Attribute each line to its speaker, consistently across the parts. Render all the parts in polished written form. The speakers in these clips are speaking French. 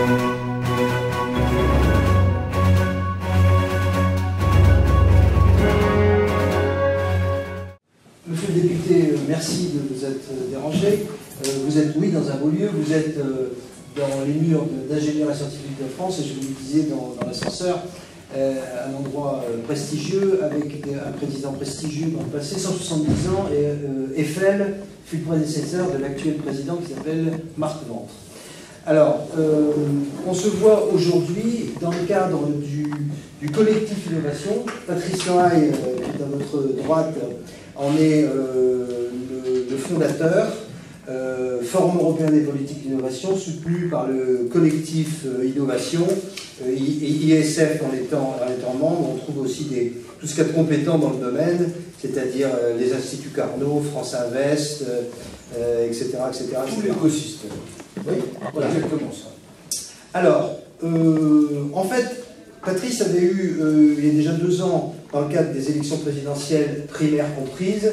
Speaker 1: Monsieur le député, merci de vous être dérangé. Vous êtes, oui, dans un beau lieu, vous êtes dans les murs d'Ingénieurs et Scientifiques de France, et je vous le disais dans l'ascenseur, un endroit prestigieux, avec un président prestigieux dans le passé, 170 ans, et Eiffel fut le prédécesseur de l'actuel président qui s'appelle Marc Ventre. Alors, on se voit aujourd'hui dans le cadre du collectif Innovation. Patrice Noailles, qui est à votre droite, en est le fondateur, Forum européen des politiques d'innovation, soutenu par le collectif Innovation, ISF en étant membre. On trouve aussi tout ce qu'il y a de compétent dans le domaine, c'est-à-dire les instituts Carnot, France Invest, etc., etc.
Speaker 2: Tout l'écosystème.
Speaker 1: Oui, voilà.
Speaker 2: Exactement ça.
Speaker 1: Alors, en fait, Patrice avait eu, il y a déjà 2 ans, dans le cadre des élections présidentielles primaires comprises,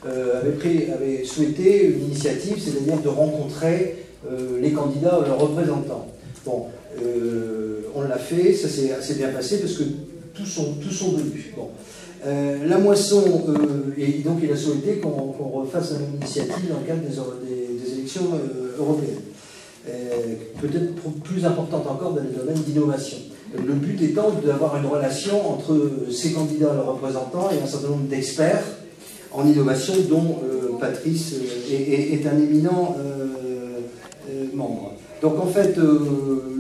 Speaker 1: avait souhaité une initiative, c'est-à-dire de rencontrer les candidats ou leurs représentants. Bon, on l'a fait, ça s'est assez bien passé parce que tous sont venus. Bon. La moisson, et donc il a souhaité qu'on refasse la même initiative dans le cadre des élections européennes. Peut-être plus importante encore dans les domaines d'innovation. Le but étant d'avoir une relation entre ces candidats et leurs représentants et un certain nombre d'experts en innovation dont Patrice est un éminent membre. Donc en fait,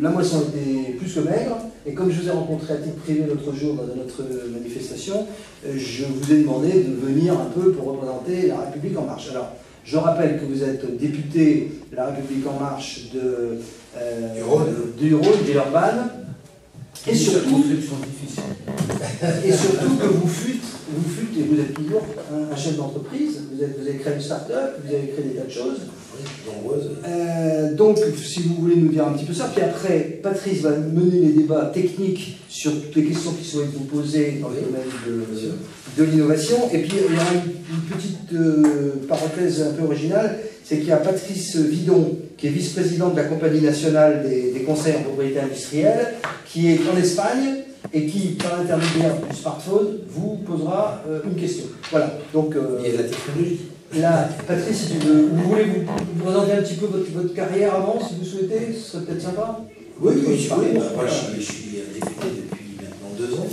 Speaker 1: la moisson était plus que maigre, et comme je vous ai rencontré à titre privé l'autre jour dans notre manifestation, je vous ai demandé de venir un peu pour représenter La République En Marche. Alors, je rappelle que vous êtes député de La République En Marche du Rhône, Villeurbanne, et surtout que vous fûtes, et vous êtes toujours un chef d'entreprise, vous avez créé une start-up, vous avez créé des tas de choses. Donc, si vous voulez nous dire un petit peu ça, puis après, Patrice va mener les débats techniques sur toutes les questions qui souhaitent vous poser dans le domaine de l'innovation. Et puis, il y a une petite parenthèse un peu originale, c'est qu'il y a Patrice Vidon, qui est vice-président de la Compagnie nationale des conseils en propriété industrielle, qui est en Espagne, et qui, par l'intermédiaire du smartphone, vous posera une question. Voilà. Donc,
Speaker 2: il y a de la technologie.
Speaker 1: Là, Patrice, vous voulez vous présenter un petit peu votre carrière avant, si vous souhaitez, ce serait peut-être sympa.
Speaker 2: Oui, voilà, je suis député depuis maintenant 2 ans.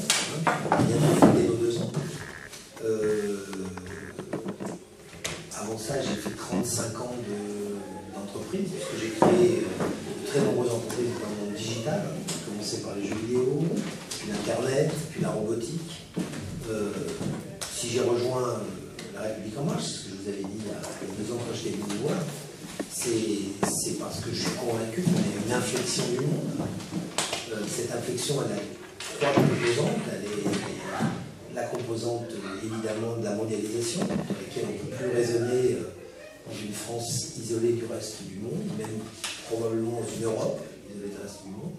Speaker 2: Bien député nos 2 ans. Avant ça, j'ai fait 35 ans d'entreprise, puisque j'ai créé de très nombreuses entreprises dans le monde digital. J'ai commencé par les jeux vidéo, puis l'Internet, puis la robotique. Si j'ai rejoint La République En Marche, ce que je vous avais dit il y a 2 ans quand j'étais venu vous voir, c'est parce que je suis convaincu qu'il y a une inflexion du monde. Cette inflexion, elle a 3 composantes. Elle est la composante, évidemment, de la mondialisation, avec laquelle on ne peut plus raisonner dans une France isolée du reste du monde, même probablement dans une Europe isolée du reste du monde.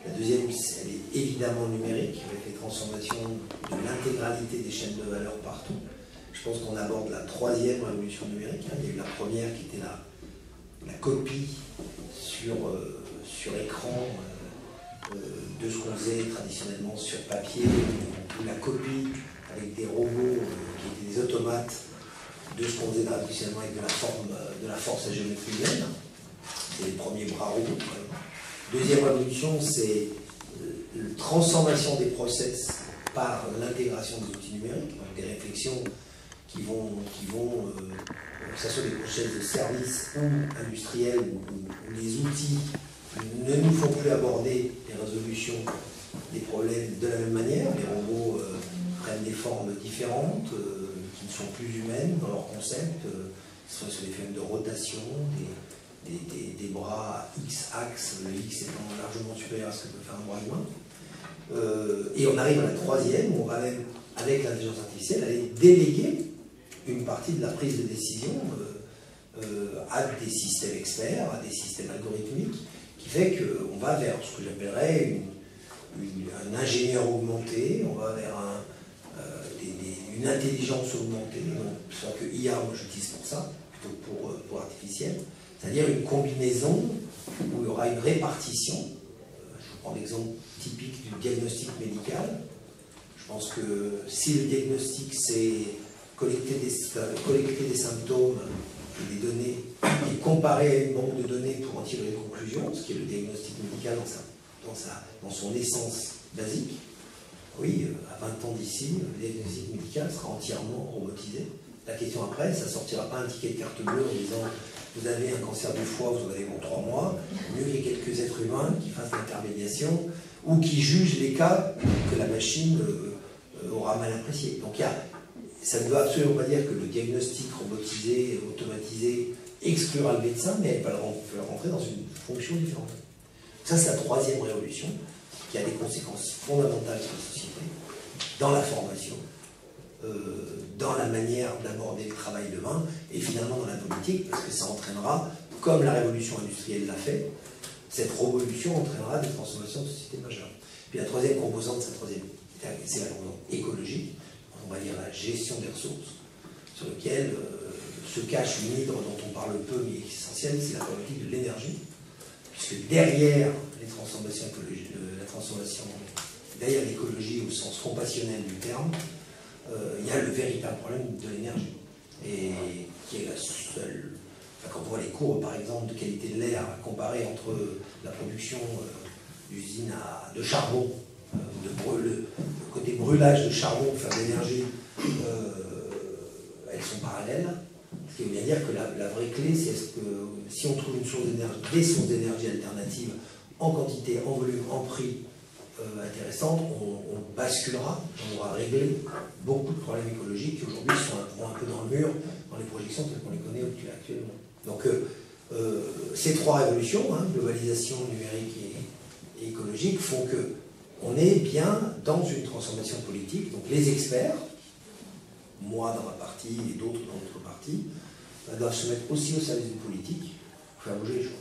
Speaker 2: La deuxième, elle est évidemment numérique, avec les transformations de l'intégralité des chaînes de valeur partout. Je pense qu'on aborde la 3e révolution numérique. Il y a eu la première qui était la copie sur écran de ce qu'on faisait traditionnellement sur papier, ou la copie avec des robots qui étaient des automates de ce qu'on faisait traditionnellement avec de la force à géométrie humaine. C'est les premiers bras robots. Deuxième révolution, c'est la transformation des process par l'intégration des outils numériques, donc des réflexions qui vont que ce soit des process de services industriels où les outils ne nous font plus aborder les résolutions des problèmes de la même manière. Les robots prennent des formes différentes, qui ne sont plus humaines dans leur concept, soit sur des phénomènes de rotation, des bras X-axe, le X étant largement supérieur à ce que peut faire un bras humain. Et on arrive à la 3e, où on va même, avec l'intelligence artificielle, aller déléguer une partie de la prise de décision à des systèmes experts, à des systèmes algorithmiques, qui fait qu'on va vers ce que j'appellerais un ingénieur augmenté, on va vers une intelligence augmentée, donc soit que IA, moi j'utilise pour ça, plutôt que pour artificiel, c'est-à-dire une combinaison où il y aura une répartition. Je prends l'exemple typique du diagnostic médical. Je pense que si le diagnostic c'est collecter des symptômes et des données et comparer un nombre de données pour en tirer une conclusion, ce qui est le diagnostic médical dans son essence basique, oui, à 20 ans d'ici, le diagnostic médical sera entièrement robotisé. La question après, ça ne sortira pas un ticket de carte bleue en disant vous avez un cancer du foie, vous en avez pour 3 mois, mieux qu'il y ait quelques êtres humains qui fassent l'intermédiation ou qui jugent les cas que la machine aura mal apprécié. Donc ça ne veut absolument pas dire que le diagnostic robotisé, automatisé, exclura le médecin, mais elle va le rentrer dans une fonction différente. Ça, c'est la troisième révolution qui a des conséquences fondamentales sur la société, dans la formation, dans la manière d'aborder le travail demain, et finalement dans la politique, parce que ça entraînera, comme la révolution industrielle l'a fait, cette révolution entraînera des transformations de société majeures. Puis la troisième composante, c'est la composante écologique, on va dire la gestion des ressources, sur laquelle se cache une hydre dont on parle peu, mais qui est essentielle, c'est la problématique de l'énergie, puisque derrière les transformations écologiques, derrière l'écologie au sens compassionnel du terme, il y a le véritable problème de l'énergie, et qui est la seule. Enfin, quand on voit les courbes, par exemple, de qualité de l'air comparées entre la production d'usines de charbon, le côté brûlage de charbon pour faire de l'énergie, elles sont parallèles. Ce qui veut bien dire que la vraie clé, c'est que si on trouve des sources d'énergie alternatives en quantité, en volume, en prix intéressantes, on basculera, on aura réglé beaucoup de problèmes écologiques qui aujourd'hui sont un peu dans le mur dans les projections telles qu'on les connaît actuellement. Donc ces trois révolutions, globalisation, numérique et écologique, font que on est bien dans une transformation politique. Donc les experts, moi dans ma partie et d'autres dans notre partie, doivent se mettre aussi au service du politique pour faire bouger les choses.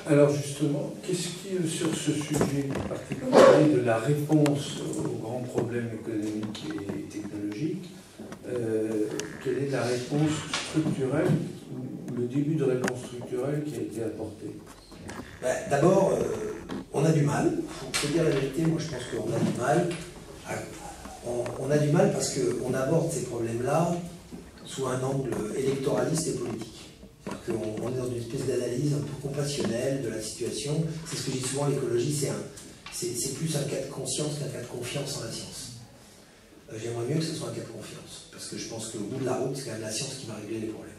Speaker 3: Alors justement, qu'est-ce qui, sur ce sujet particulier de la réponse aux grands problèmes économiques et technologiques, quelle est la réponse structurelle, ou le début de réponse structurelle qui a été apporté?
Speaker 2: D'abord, on a du mal. Pour te dire la vérité, moi je pense qu'on a du mal. On a du mal parce qu'on aborde ces problèmes-là sous un angle électoraliste et politique. On est dans une espèce d'analyse un peu compassionnelle de la situation. C'est ce que je dis souvent, l'écologie, c'est plus un cas de conscience qu'un cas de confiance en la science. J'aimerais mieux que ce soit un cas de confiance, parce que je pense qu'au bout de la route, c'est quand même la science qui va régler les problèmes.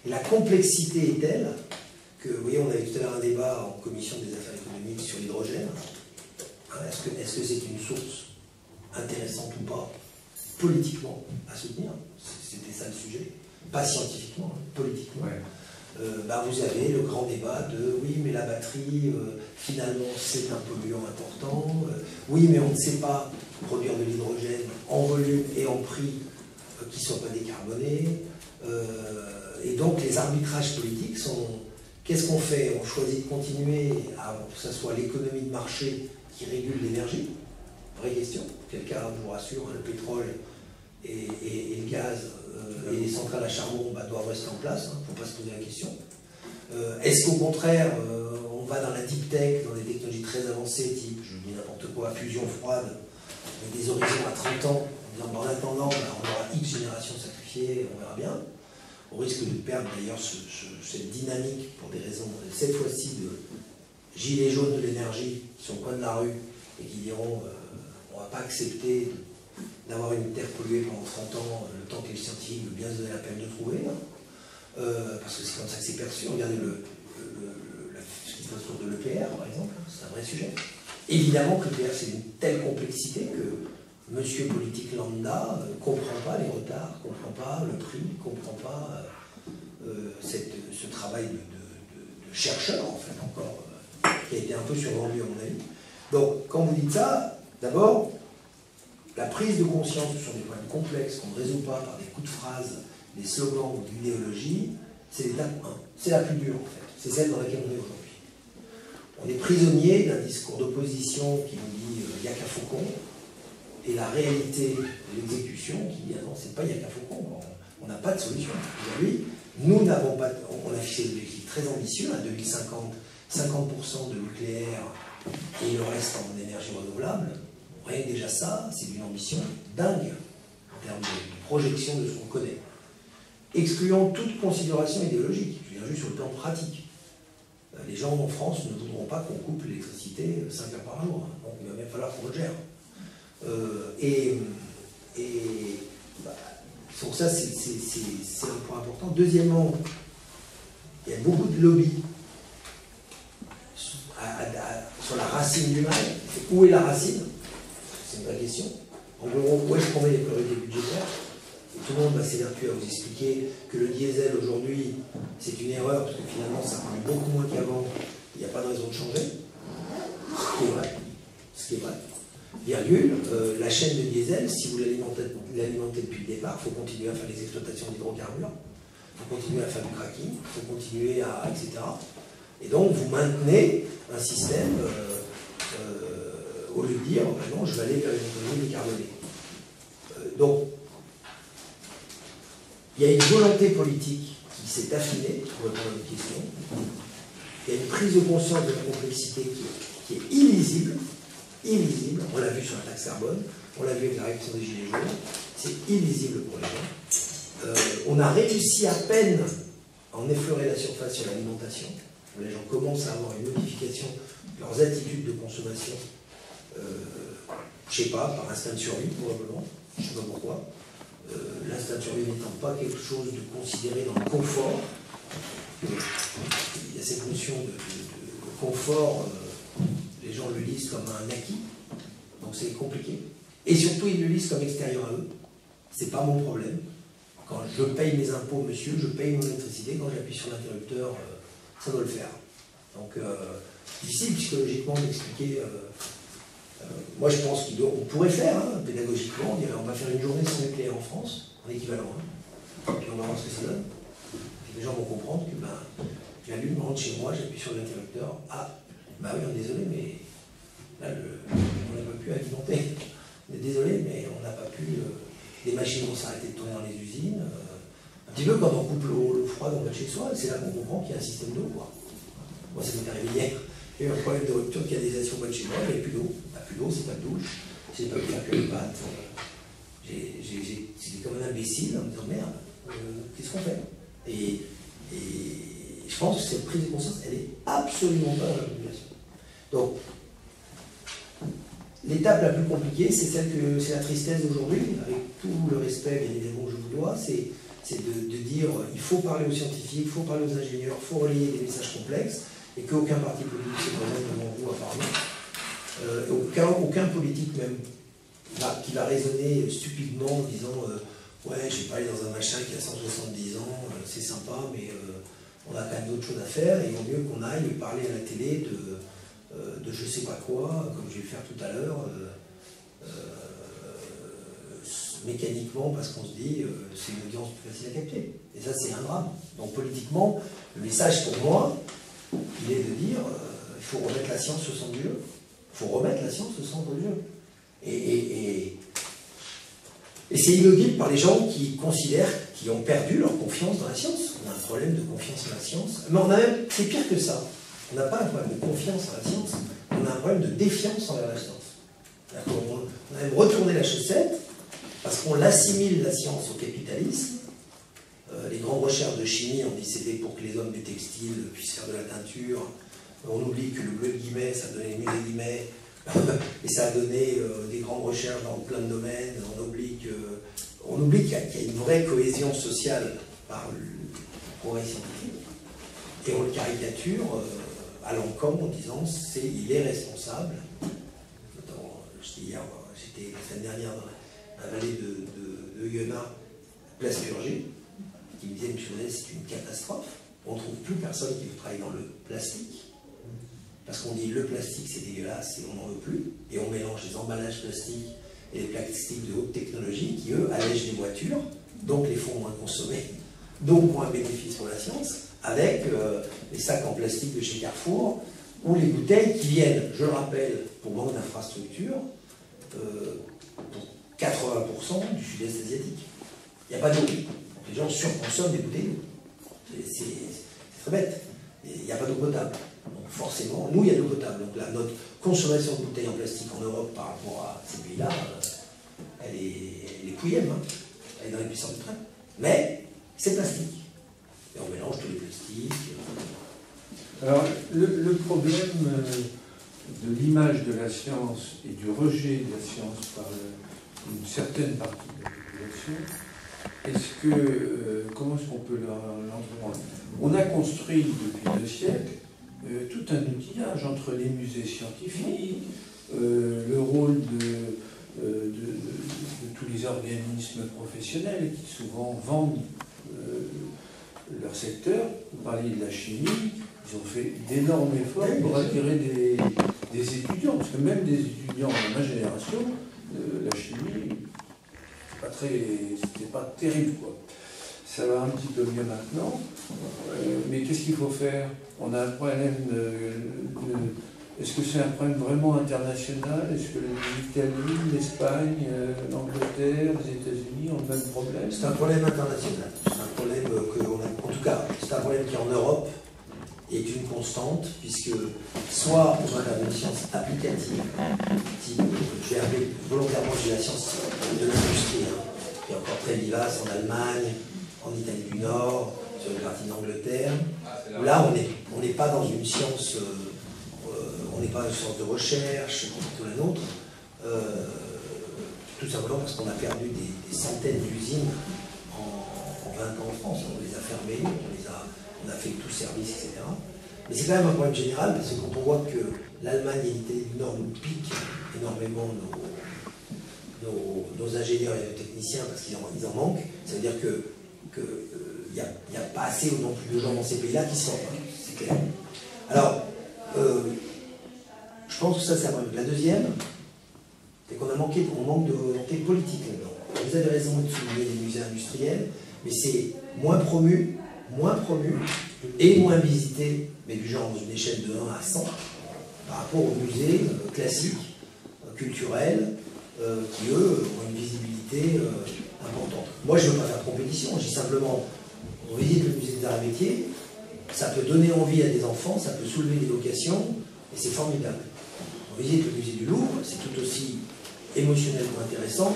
Speaker 2: Et la complexité est telle que, vous voyez, on avait tout à l'heure un débat en commission des affaires économiques sur l'hydrogène. Est-ce que c'est une source intéressante ou pas, politiquement, à soutenir? C'était ça le sujet. Pas scientifiquement, politiquement.
Speaker 3: Ouais.
Speaker 2: Vous avez le grand débat de oui, mais la batterie, finalement, c'est un polluant important. Oui, mais on ne sait pas produire de l'hydrogène en volume et en prix qui ne soient pas décarbonés. Et donc, les arbitrages politiques sont... Qu'est-ce qu'on fait? On choisit de continuer à que ce soit l'économie de marché qui régule l'énergie. Vraie question. Quelqu'un vous rassure, le pétrole et le gaz et les centrales à charbon doivent rester en place, il ne faut pas se poser la question. Est-ce qu'au contraire, on va dans la deep tech, dans des technologies très avancées, type, je dis n'importe quoi, fusion froide, avec des horizons à 30 ans, en disant en attendant, on aura X générations sacrifiées, on verra bien. Au risque de perdre d'ailleurs cette dynamique pour des raisons, cette fois-ci, de gilets jaunes de l'énergie qui sont au coin de la rue et qui diront on ne va pas accepter d'avoir une terre polluée pendant 30 ans, le temps que les scientifiques veulent bien se donner la peine de trouver, parce que c'est comme ça que c'est perçu. Regardez ce qui se passe autour de l'EPR, par exemple, c'est un vrai sujet. Évidemment que l'EPR, c'est d'une telle complexité que monsieur politique lambda ne comprend pas les retards, ne comprend pas le prix, ne comprend pas ce travail de chercheur, en fait, encore, qui a été un peu survendu, à mon avis. Donc, quand vous dites ça, d'abord, la prise de conscience sur des problèmes complexes qu'on ne résout pas par des coups de phrase, des slogans ou de l'idéologie, c'est l'étape 1. C'est la plus dure, en fait. C'est celle dans laquelle on est aujourd'hui. On est prisonnier d'un discours d'opposition qui nous dit « il n'y a qu'un faucon », et la réalité de l'exécution qui dit « ah non, c'est pas il n'y a qu'un faucon, on n'a pas de solution ». Aujourd'hui, Nous n'avons pas, on a fixé des objectifs très ambitieux, à 2050, 50% de nucléaire et le reste en énergie renouvelable. Rien que déjà ça, c'est une ambition dingue en termes de projection de ce qu'on connaît. Excluant toute considération idéologique, je viens juste sur le plan pratique. Les gens en France ne voudront pas qu'on coupe l'électricité 5 heures par jour, donc il va même falloir qu'on le gère. Donc ça, c'est un point important. Deuxièmement, il y a beaucoup de lobbies sur la racine du mal. Où est la racine? C'est une vraie question. En gros, où est-ce qu'on met les priorités budgétaires? Et tout le monde va s'évertuer à vous expliquer que le diesel aujourd'hui, c'est une erreur, parce que finalement, ça pollue beaucoup moins qu'avant. Il n'y a pas de raison de changer. Ce qui est vrai. Ce qui est vrai. Virgule, la chaîne de diesel, si vous l'alimentez depuis le départ, il faut continuer à faire les exploitations d'hydrocarbures, il faut continuer à faire du cracking, il faut continuer à... etc. Et donc, vous maintenez un système, au lieu de dire, non, je vais aller vers une économie décarbonée. Donc, il y a une volonté politique qui s'est affinée, pour répondre à votre question. Il y a une prise de conscience de la complexité qui est illisible. Illisible, on l'a vu sur la taxe carbone, on l'a vu avec la réaction des Gilets jaunes, c'est illisible pour les gens. On a réussi à peine à en effleurer la surface sur l'alimentation. Les gens commencent à avoir une modification de leurs attitudes de consommation, je ne sais pas, par instinct de survie probablement, je ne sais pas pourquoi. L'instinct de survie n'étant pas quelque chose de considéré dans le confort. Il y a cette notion de confort. Les gens le lisent comme un acquis, donc c'est compliqué. Et surtout, ils le lisent comme extérieur à eux. C'est pas mon problème. Quand je paye mes impôts, monsieur, je paye mon électricité. Quand j'appuie sur l'interrupteur, ça doit le faire. Donc, difficile psychologiquement d'expliquer. Moi, je pense qu'on pourrait faire, hein, pédagogiquement, on va faire une journée sans nucléaire en France, en équivalent. Puis on va voir ce que ça donne. Puis les gens vont comprendre que j'allume, je rentre chez moi, j'appuie sur l'interrupteur. Ah, bah oui, on est désolé, mais là, on n'a pas pu alimenter. On est désolé, mais on n'a pas pu. Les machines vont s'arrêter de tourner dans les usines. Un petit peu quand on coupe l'eau froide en bas de chez soi, c'est là qu'on comprend qu'il y a un système d'eau. Moi, ça m'est arrivé hier. Il y a eu un problème de rupture de canalisation en bas de chez moi, il n'y avait plus d'eau. Plus d'eau, c'est pas de douche, c'est pas bien que les pâtes. J'étais comme un imbécile en me disant merde, qu'est-ce qu'on fait? Et je pense que cette prise de conscience, elle est absolument pas dans la population. Donc, l'étape la plus compliquée, c'est la tristesse d'aujourd'hui, avec tout le respect bien évidemment que je vous dois, c'est de dire il faut parler aux scientifiques, il faut parler aux ingénieurs, il faut relayer des messages complexes, et qu'aucun parti politique se présente devant vous à parler. Aucun politique même qui va raisonner stupidement en disant ouais, je vais pas aller dans un machin qui a 170 ans, c'est sympa, mais on a quand même d'autres choses à faire, et il vaut mieux qu'on aille parler à la télé de je sais pas quoi, comme je vais le faire tout à l'heure, mécaniquement, parce qu'on se dit c'est une audience plus facile à capter. Et ça, c'est un drame. Donc politiquement, le message pour moi, il est de dire il faut remettre la science au centre du jeu. Il faut remettre la science au centre du jeu. Et c'est inaudible par les gens qui considèrent, qui ont perdu leur confiance dans la science. On a un problème de confiance en la science. Mais on a même, c'est pire que ça. On n'a pas un problème de confiance en la science, on a un problème de défiance envers la science. On a même retourné la chaussette parce qu'on assimile la science au capitalisme. Les grandes recherches de chimie, on dit c'était pour que les hommes du textile puissent faire de la teinture. On oublie que le bleu de guillemets, ça a donné le mulet guillemets, et ça a donné des grandes recherches dans plein de domaines. On oublie qu'il y a une vraie cohésion sociale par le progrès scientifique, et on le caricature à l'encontre en disant il est responsable. J'étais la semaine dernière dans la vallée de Yonah, place Purgé, qui me disait, M. José, c'est une catastrophe. On ne trouve plus personne qui veut travailler dans le plastique. Parce qu'on dit le plastique c'est dégueulasse et on n'en veut plus. Et on mélange les emballages plastiques et les plastiques de haute technologie qui, eux, allègent les voitures, donc les font moins consommer, donc moins bénéfice pour la science, avec les sacs en plastique de chez Carrefour, ou les bouteilles qui viennent, je le rappelle, pour manque d'infrastructure, pour 80% du sud-est asiatique. Il n'y a pas d'eau. Les gens surconsomment des bouteilles d'eau. C'est très bête. Il n'y a pas d'eau potable. Donc forcément, nous, il y a de l'eau potable. Donc là, notre consommation de bouteilles en plastique en Europe par rapport à ces pays-là, elle est pouillème. Hein. Elle est dans les puissances du train. Mais c'est plastique. Et on mélange tous les plastiques.
Speaker 3: Alors, le problème de l'image de la science et du rejet de la science par une certaine partie de la population, comment est-ce qu'on peut l'entreprendre? On a construit depuis 2 siècles tout un outillage entre les musées scientifiques, le rôle de tous les organismes professionnels qui souvent vendent leur secteur. Vous parliez de la chimie, ils ont fait d'énormes efforts pour attirer des étudiants, parce que même des étudiants de ma génération, la chimie, c'était pas terrible, quoi. Ça va un petit peu mieux maintenant, mais qu'est-ce qu'il faut faire? On a un problème est-ce que c'est un problème vraiment international? Est-ce que l'Italie, l'Espagne, l'Angleterre, les États-Unis ont le même problème?
Speaker 2: C'est un problème international. C'est un problème en tout cas, c'est un problème qui en Europe est une constante, puisque soit on a une science applicative, type, je vais appeler volontairement la science de l'industrie, hein, qui est encore très vivace en Allemagne, en Italie du Nord, sur une partie d'Angleterre. Là, on n'est pas dans une science, on n'est pas dans une science de recherche, comme la nôtre, tout simplement parce qu'on a perdu des centaines d'usines en 20 ans en France. On les a fermées, on a fait tout service, etc. Mais c'est quand même un problème général, parce que quand on voit que l'Allemagne et l'Italie du Nord nous piquent énormément nos ingénieurs et nos techniciens, parce qu'ils en manquent, ça veut dire qu'il n'y a pas assez non plus de gens dans ces pays-là qui sortent, hein, c'est clair. Alors, je pense que ça, c'est un problème. La deuxième, c'est qu'on manque de volonté politique là-dedans. Vous avez raison de souligner les musées industriels, mais c'est moins promu et moins visité, mais du genre dans une échelle de 1 à 100, par rapport aux musées classiques, culturels, qui, eux, ont une visibilité importante. Moi, je ne veux pas faire compétition, je dis simplement, on visite le musée des arts et métiers, ça peut donner envie à des enfants, ça peut soulever des vocations, et c'est formidable. On visite le musée du Louvre, c'est tout aussi émotionnellement intéressant.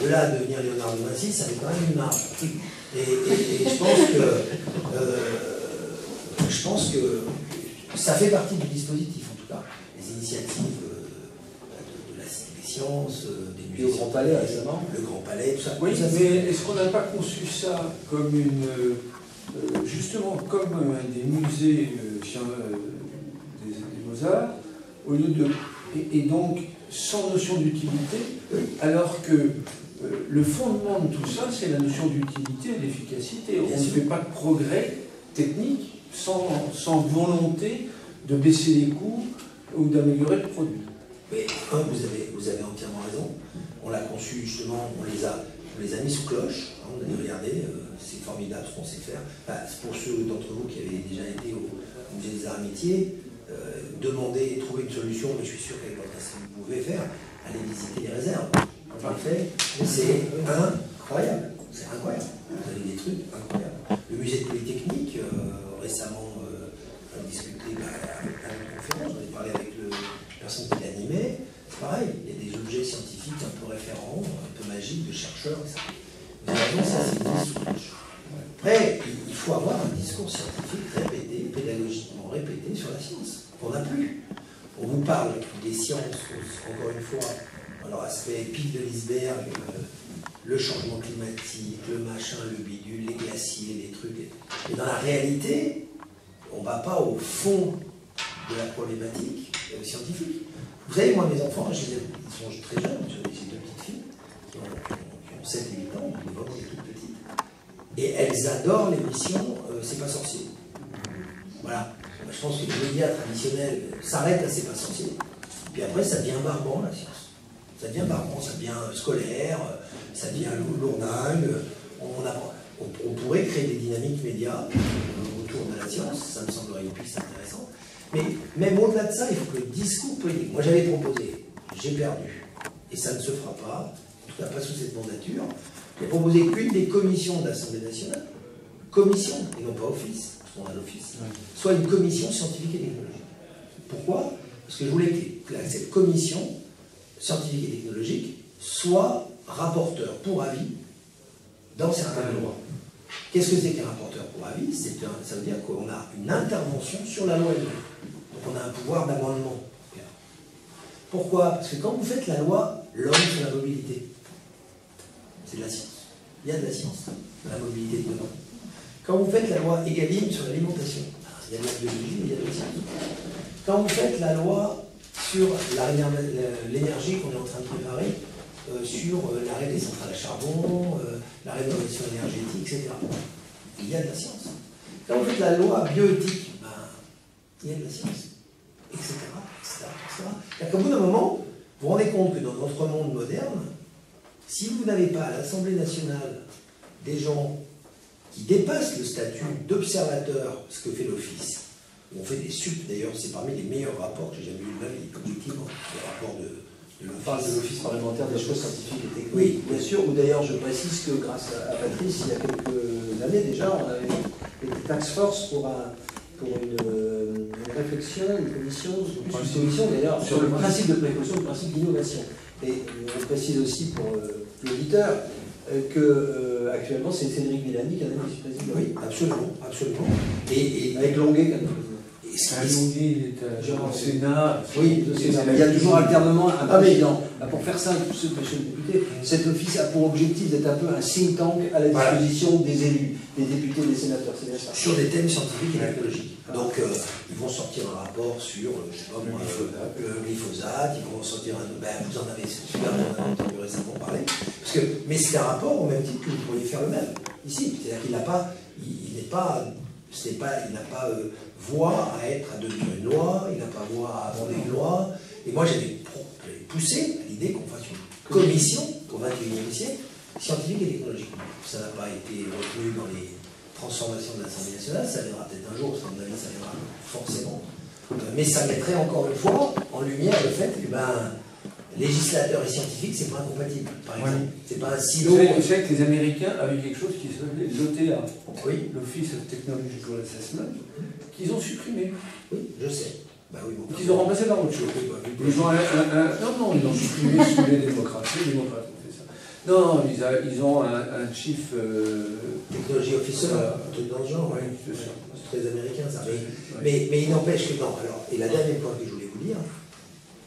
Speaker 2: De là à devenir Léonard de Vinci, ça fait quand même une marge. Et je pense que ça fait partie du dispositif, en tout cas. Les initiatives des sciences, des musées.
Speaker 1: Le Grand Palais récemment.
Speaker 2: Le Grand Palais, tout ça.
Speaker 3: Oui,
Speaker 2: tout ça,
Speaker 3: mais est-ce qu'on n'a pas conçu ça comme justement comme des musées des Beaux-Arts, au lieu de. Et donc sans notion d'utilité, alors que le fondement de tout ça, c'est la notion d'utilité et d'efficacité. On ne fait pas de progrès technique sans volonté de baisser les coûts ou d'améliorer le produit.
Speaker 2: Mais vous avez entièrement raison. On l'a conçu justement, on les a mis sous cloche. On a dit regardez, c'est formidable ce qu'on sait faire. Enfin, pour ceux d'entre vous qui avaient déjà été au musée des arts et métiers, demander et trouver une solution, mais je suis sûr qu'avec votre institut vous pouvez faire, allez visiter les réserves. En fait, c'est incroyable. C'est incroyable. Vous avez des trucs incroyables. Le musée de Polytechnique, récemment, a discuté avec une conférence, on a parlé avec la personne qui l'animait. C'est pareil, il y a des objets scientifiques un peu référents, un peu magiques, de chercheurs, etc. Vous avez raison, ça c'est une sous-couche. Après, il faut avoir un discours scientifique répété, pédagogiquement répété sur la science, qu'on n'a plus. On vous parle des sciences, encore une fois, dans leur aspect pic de l'iceberg, le changement climatique, le machin, le bidule, les glaciers, les trucs. Mais dans la réalité, on ne va pas au fond de la problématique scientifique. Vous savez, moi, mes enfants, ils sont très jeunes, j'ai 2 petites filles qui ont 7 et 8 ans, donc vraiment des toutes petites. Et elles adorent l'émission C'est pas sorcier. Voilà. Je pense que les médias traditionnels s'arrêtent à C'est pas sorcier. Puis après, ça devient barbant, la science. Ça devient barbant, ça devient scolaire, ça devient lourdingue. On pourrait créer des dynamiques médias autour de la science, ça me semblerait une piste intéressante. Mais même au-delà de ça, il faut que le discours politique. Moi, j'avais proposé, j'ai perdu, et ça ne se fera pas, en tout cas pas sous cette mandature. J'ai proposé qu'une des commissions de l'Assemblée nationale, commission, et non pas office, parce qu'on a l'office, soit une commission scientifique et technologique. Pourquoi? Parce que je voulais que cette commission scientifique et technologique soit rapporteur pour avis dans certaines lois. Qu'est-ce que c'est qu'un rapporteur pour avis? Ça veut dire qu'on a une intervention sur la loi elle-même. Donc on a un pouvoir d'amendement. Pourquoi? Parce que quand vous faites la loi, l'homme sur la mobilité, c'est de la science. Il y a de la science, de la mobilité dedans. Quand vous faites la loi Egalim sur l'alimentation, il y a de la biologie, mais il y a de la science. Quand vous faites la loi sur l'énergie qu'on est en train de préparer, sur l'arrêt des centrales à charbon, la rénovation énergétique, etc., il y a de la science. Quand vous faites la loi bioéthique, il y a de la science, etc. C'est-à-dire qu'au bout d'un moment, vous vous rendez compte que dans notre monde moderne, si vous n'avez pas à l'Assemblée nationale des gens qui dépassent le statut d'observateur, ce que fait l'Office, on fait des sup, d'ailleurs, c'est parmi les meilleurs rapports que j'ai jamais eu de ma vie, objectivement, les rapports de
Speaker 1: On parle de l'Office parlementaire des choses scientifiques et techniques,
Speaker 2: oui,
Speaker 1: bien sûr, ou d'ailleurs je précise que grâce à Patrice, il y a quelques années déjà, on avait été task force pour une réflexion, une commission d'ailleurs, sur le principe de précaution, le principe d'innovation. Et on précise aussi pour l'auditeur que actuellement c'est Cédric Villani qui est le vice-président.
Speaker 2: Oui, absolument, absolument.
Speaker 1: Et avec Longuet comme président.
Speaker 3: Longuet, il est au Sénat.
Speaker 1: Oui, il y a toujours alternement un président. Pour faire simple, monsieur le député, cet office a pour objectif d'être un peu un think tank à la disposition des élus, des députés, des sénateurs, c'est bien ça.
Speaker 2: Sur des thèmes scientifiques et technologiques. Donc, ils vont sortir un rapport sur, je sais pas moi, le glyphosate, ils vont sortir un. Vous en avez super bien entendu récemment parler. Mais c'est un rapport au même titre que vous pourriez faire le même ici. C'est-à-dire qu'il n'a pas. Il n'a pas voix à devenir une loi, il n'a pas voix à avoir une loi. Et moi, j'avais poussé à l'idée qu'on fasse une commission au XXIe siècle, scientifique et technologique. Ça n'a pas été retenu dans les transformations de l'Assemblée nationale, ça viendra peut-être un jour, parce qu'à mon avis, ça viendra forcément. Mais ça mettrait encore une fois en lumière le fait que législateur et scientifique, c'est pas incompatible, par exemple. C'est pas un silo.
Speaker 3: Vous savez que les Américains avaient quelque chose qui s'appelait l'OTA, l'Office of Technological Assessment, qu'ils ont supprimé.
Speaker 2: Oui, je sais.
Speaker 3: Ils ont remplacé par autre chose. Ils ont non, ils l'ont supprimé sous les démocrates. Les démocrates ont fait ça. Non, ils ont un chief.
Speaker 2: Technology officer, dans le genre,
Speaker 3: oui, c'est ça.
Speaker 2: C'est très américain ça. Mais il n'empêche que non. Alors, et la dernière point que je voulais vous dire,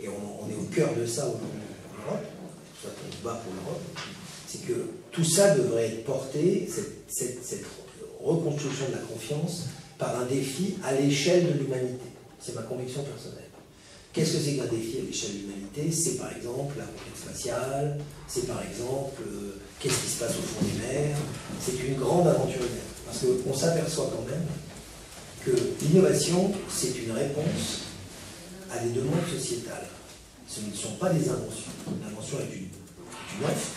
Speaker 2: et on est au cœur de ça aujourd'hui en Europe, c'est pour ça qu'on se bat pour l'Europe, c'est que tout ça devrait être porté, cette reconstruction de la confiance, par un défi à l'échelle de l'humanité. C'est ma conviction personnelle. Qu'est-ce que c'est qu'un défi à l'échelle de l'humanité? C'est par exemple la conquête spatiale, c'est par exemple qu'est-ce qui se passe au fond des mers, c'est une grande aventure humaine. Parce qu'on s'aperçoit quand même que l'innovation, c'est une réponse à des demandes sociétales. Ce ne sont pas des inventions. L'invention est une offre.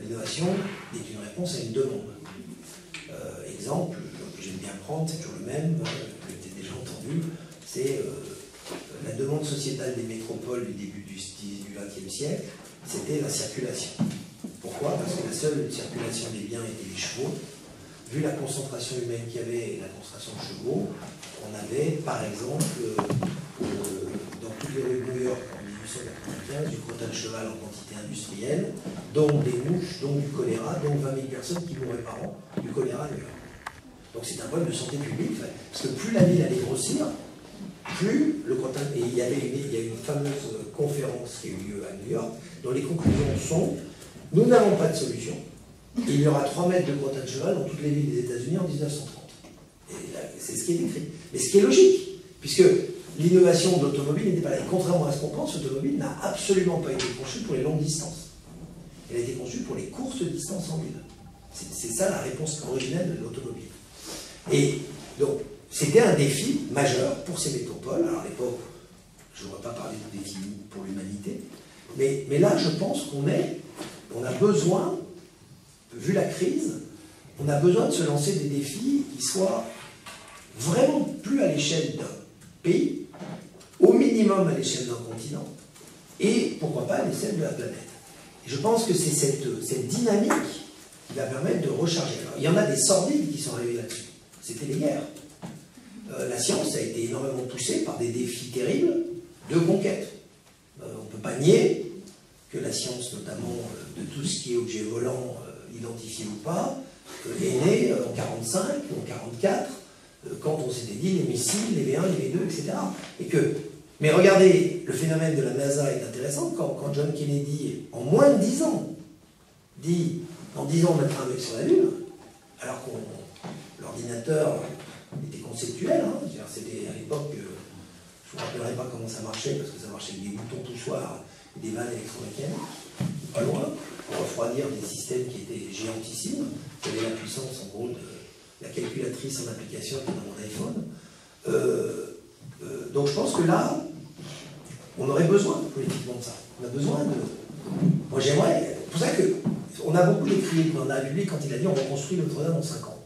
Speaker 2: L'innovation est une réponse à une demande. Exemple que j'aime bien prendre, c'est toujours le même, que tu as déjà entendu, c'est la demande sociétale des métropoles du début du XXe siècle, c'était la circulation. Pourquoi? Parce que la seule circulation des biens était les chevaux. Vu la concentration humaine qu'il y avait et la concentration de chevaux, on avait, par exemple, dans toutes les rues de New York en 1895, du crottin de cheval en quantité industrielle, donc des mouches, donc du choléra, donc 20 000 personnes qui mouraient par an du choléra à New York. Donc c'est un problème de santé publique, parce que plus la ville allait grossir, plus le crottin. Et il y a une fameuse conférence qui a eu lieu à New York, dont les conclusions sont: nous n'avons pas de solution. Il y aura 3 mètres de crottin de cheval dans toutes les villes des États-Unis en 1930. Et c'est ce qui est écrit. Mais ce qui est logique, puisque l'innovation de l'automobile n'était pas là. Et contrairement à ce qu'on pense, l'automobile n'a absolument pas été conçue pour les longues distances. Elle a été conçue pour les courtes distances en ville. C'est ça la réponse originelle de l'automobile. Et donc, c'était un défi majeur pour ces métropoles. Alors à l'époque, je ne vais pas parler de défi pour l'humanité, mais là, je pense on a besoin, vu la crise, on a besoin de se lancer des défis qui soient vraiment plus à l'échelle d'un pays, au minimum à l'échelle d'un continent, et pourquoi pas à l'échelle de la planète. Et je pense que c'est cette dynamique qui va permettre de recharger. Alors, il y en a des sordides qui sont arrivés là-dessus. C'était les guerres. La science a été énormément poussée par des défis terribles de conquête. On ne peut pas nier que la science, notamment de tout ce qui est objet volant, identifié ou pas, est née en 1945 ou en 1944, quand on s'était dit les missiles, les V1, les V2, etc. Mais regardez, le phénomène de la NASA est intéressant. Quand John Kennedy, en moins de 10 ans, dit dans 10 ans on mettra un mec sur la Lune, alors que l'ordinateur était conceptuel, hein, c'était à l'époque, je ne vous rappellerai pas comment ça marchait, parce que ça marchait avec des boutons poussoirs et des vannes électromécaniques, pas loin, pour refroidir des systèmes qui étaient géantissimes, qui avaient la puissance en gros de la calculatrice en application qui est dans mon iPhone. Donc je pense que là, on aurait besoin politiquement de ça. On a besoin de... Moi j'aimerais... C'est pour ça qu'on a beaucoup décrié dans la République quand il a dit on reconstruit Notre-Dame en 5 ans.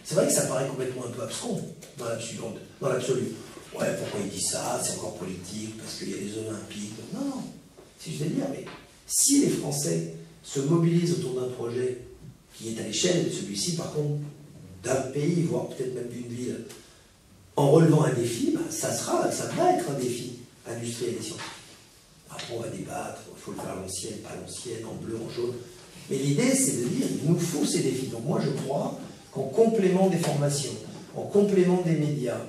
Speaker 2: C'est vrai que ça paraît complètement un peu abscon dans l'absolu. Ouais, pourquoi il dit ça? C'est encore politique, parce qu'il y a les Olympiques. Non, non. Si je vais dire, mais si les Français se mobilisent autour d'un projet qui est à l'échelle de celui-ci, par contre, d'un pays, voire peut-être même d'une ville, en relevant un défi, ben, ça va être un défi industriel et scientifique. Après, on va débattre, il faut le faire à l'ancienne, pas à l'ancienne, en bleu, en jaune. Mais l'idée, c'est de dire, il nous faut ces défis. Donc moi, je crois qu'en complément des formations, en complément des médias,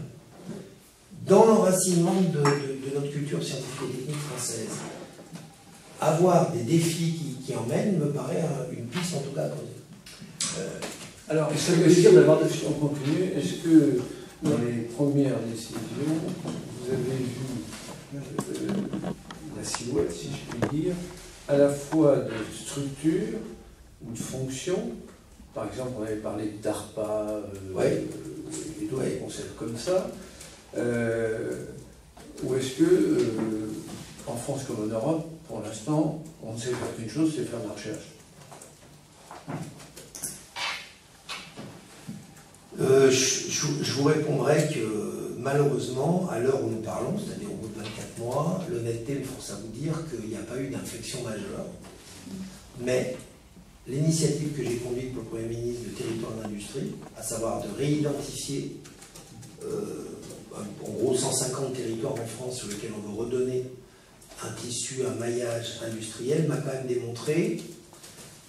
Speaker 2: dans l'enracinement de notre culture scientifique et technique française, avoir des défis qui emmènent me paraît une piste en tout cas.
Speaker 3: Alors, ça veut dire d'avoir des questions continues. Est-ce que dans les premières décisions, vous avez vu la silhouette, si je puis dire, à la fois de structure ou de fonction? Par exemple, on avait parlé d'ARPA et d'autres concepts comme ça. Ou est-ce que, en France comme en Europe, pour l'instant, on ne sait faire qu'une chose, c'est faire de la recherche?
Speaker 2: Je vous répondrai que malheureusement, à l'heure où nous parlons, c'est-à-dire au bout de 24 mois, l'honnêteté me force à vous dire qu'il n'y a pas eu d'inflexion majeure. Mais l'initiative que j'ai conduite pour le Premier ministre de Territoire d'Industrie, à savoir de réidentifier en gros 150 territoires en France sur lesquels on veut redonner un tissu, un maillage industriel, m'a quand même démontré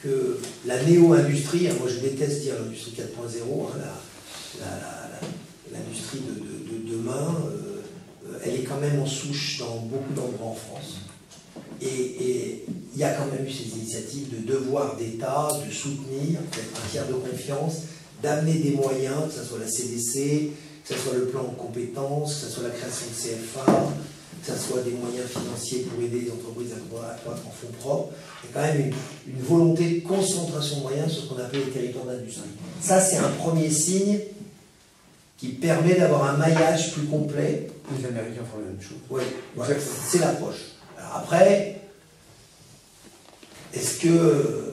Speaker 2: que la néo-industrie, moi je déteste dire l'industrie 4.0, l'industrie de demain, elle est quand même en souche dans beaucoup d'endroits en France. Et il y a quand même eu ces initiatives de devoir d'État, de soutenir, d'être un tiers de confiance, d'amener des moyens, que ce soit la CDC, que ce soit le plan de compétences, que ce soit la création de CFA, que ce soit des moyens financiers pour aider les entreprises à croître en fonds propres. Il y a quand même une volonté de concentration de moyens sur ce qu'on appelle les territoires d'industrie. Ça, c'est un premier signe qui permet d'avoir un maillage plus complet.
Speaker 3: Les Américains font la même chose.
Speaker 2: Oui, voilà, c'est l'approche. Alors après, est-ce que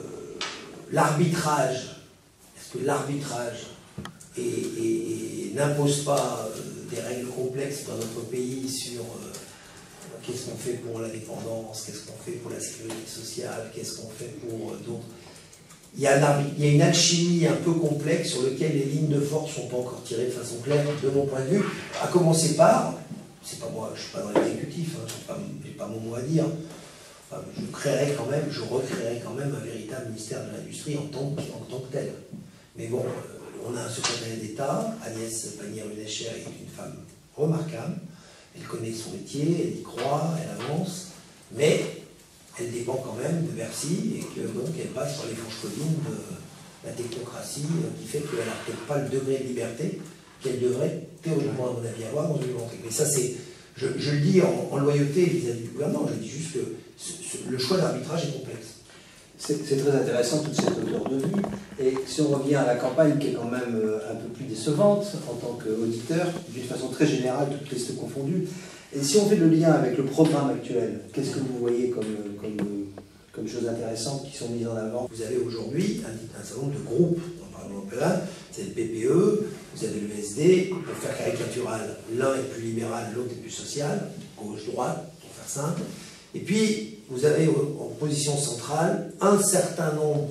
Speaker 2: l'arbitrage n'impose pas des règles complexes dans notre pays sur qu'est-ce qu'on fait pour la dépendance, qu'est-ce qu'on fait pour la sécurité sociale, qu'est-ce qu'on fait pour d'autres. Il y a une alchimie un peu complexe sur laquelle les lignes de force ne sont pas encore tirées de façon claire, de mon point de vue, à commencer par, c'est pas moi, je ne suis pas dans l'exécutif, hein, je n'ai pas mon mot à dire, enfin, je recréerai quand même un véritable ministère de l'Industrie en tant que tel. Mais bon, on a un secrétaire d'État, Agnès Pannier-Runacher est une femme remarquable, elle connaît son métier, elle y croit, elle avance, mais elle dépend quand même de Bercy et que donc elle passe par les fourches codines de la technocratie qui fait qu'elle n'a peut-être pas le degré de liberté qu'elle devrait théoriquement, à mon avis, avoir dans une volonté. Mais ça, c'est, je le dis en loyauté vis-à-vis du gouvernement, je dis juste que le choix d'arbitrage est complexe.
Speaker 1: C'est très intéressant toute cette hauteur de vue. Et si on revient à la campagne qui est quand même un peu plus décevante en tant qu'auditeur, d'une façon très générale, toutes listes confondues, et si on fait le lien avec le programme actuel, qu'est-ce que vous voyez comme choses intéressantes qui sont mises en avant?
Speaker 2: Vous avez aujourd'hui un certain nombre de groupes dans le Parlement européen, c'est le PPE, vous avez le VSD, pour faire caricatural, l'un est plus libéral, l'autre est plus social, gauche-droite, pour faire simple. Et puis, vous avez en position centrale un certain nombre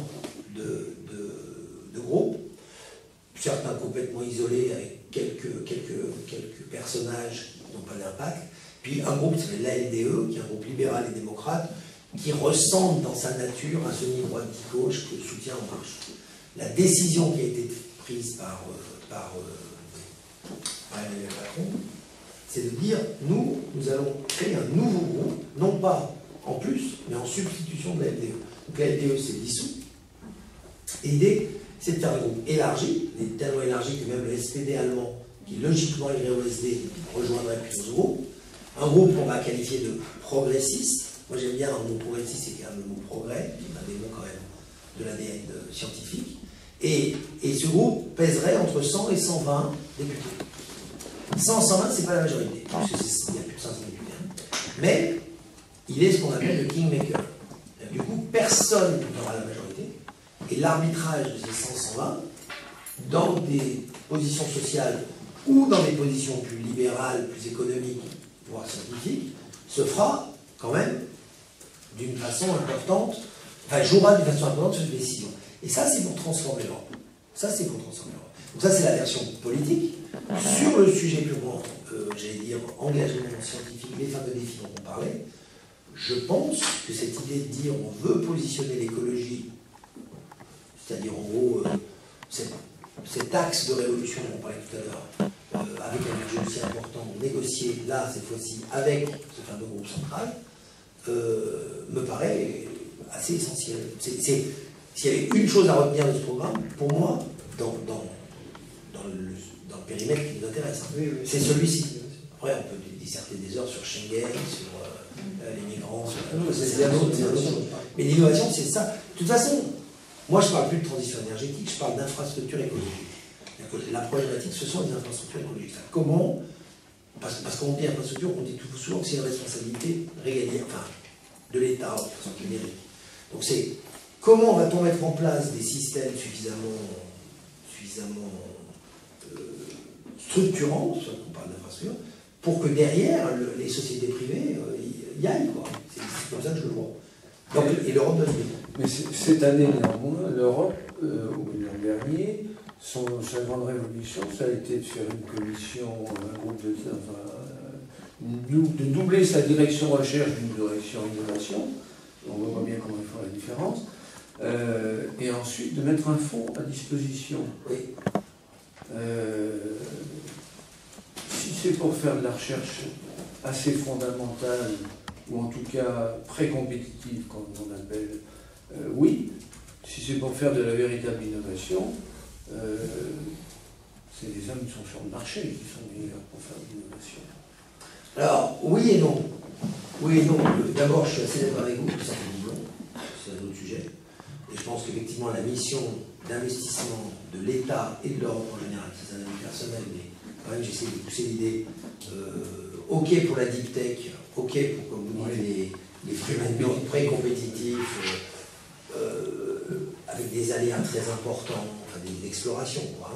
Speaker 2: de groupes, certains complètement isolés avec quelques personnages qui n'ont pas d'impact, puis un groupe qui s'appelle l'ALDE, qui est un groupe libéral et démocrate, qui ressemble dans sa nature à ce droite-gauche que soutient En Marche. La décision qui a été prise par Emmanuel Macron, c'est de dire, nous allons créer un nouveau groupe, non pas en plus, mais en substitution de l'ALDE. Donc l'ALDE s'est dissous. Et l'idée, c'est de faire un groupe élargi, il est tellement élargi que même le SPD allemand, qui logiquement irait au SD, rejoindrait plutôt ce groupe. Un groupe qu'on va qualifier de progressiste. Moi j'aime bien un mot progressiste, c'est quand même le mot progrès, qui est un des mots quand même de l'ADN scientifique. Et ce groupe pèserait entre 100 et 120 députés. 100, 120, c'est pas la majorité, parce qu'il y a plus de 500 députés. Mais il est ce qu'on appelle le kingmaker. Du coup, personne n'aura la majorité. Et l'arbitrage de ces 100, 120, dans des positions sociales ou dans des positions plus libérales, plus économiques, voire scientifiques, se fera quand même d'une façon importante, enfin jouera d'une façon importante sur les décisions. Et ça, c'est pour transformer l'Europe. Ça, c'est pour transformer l'Europe. Donc ça, c'est la version politique. Sur le sujet purement, j'allais dire, engagement scientifique, les fameux défis dont on parlait, je pense que cette idée de dire on veut positionner l'écologie, c'est-à-dire en gros cet axe de révolution dont on parlait tout à l'heure, avec un budget aussi important, négocié là, cette fois-ci, avec ce fameux groupe central, me paraît assez essentiel. S'il y avait une chose à retenir de ce programme, pour moi, dans le périmètre qui nous intéresse, oui, c'est celui-ci. Après, on peut disserter des heures sur Schengen, sur les migrants, sur mais l'innovation, c'est ça. De toute façon, moi, je ne parle plus de transition énergétique, je parle d'infrastructure écologique. La problématique, ce sont les infrastructures écologiques. Comment, parce qu'on dit infrastructure, on dit tout souvent que c'est une responsabilité régalienne, enfin, de l'État, de façon générique. Donc c'est comment va-t-on mettre en place des systèmes suffisamment structurants, soit qu'on parle d'infrastructure, pour que derrière, les sociétés privées y aillent, quoi. C'est comme ça que je le vois. Donc, et l'Europe doit le dire.
Speaker 3: Mais cette année, néanmoins, l'Europe, au l'an dernier, sa grande révolution, ça a été de faire une commission, un groupe de doubler sa direction recherche d'une direction innovation. On voit bien comment ils font la différence. Et ensuite, de mettre un fonds à disposition.
Speaker 2: Oui.
Speaker 3: Si c'est pour faire de la recherche assez fondamentale, ou en tout cas pré-compétitive, comme on appelle, oui. Si c'est pour faire de la véritable innovation, c'est les hommes qui sont sur le marché qui sont meilleurs pour faire de l'innovation.
Speaker 2: Alors, oui et non. Oui et non. D'abord, je suis assez d'accord avec vous, ça fait doublon, c'est un autre sujet. Et je pense qu'effectivement, la mission d'investissement de l'État et de l'Europe en général, c'est un avis personnel, mais quand même, j'essaie de pousser l'idée, ok pour la deep tech, ok pour, comme vous dites, les fruits pré-compétitifs, avec des aléas très importants, enfin des explorations, quoi.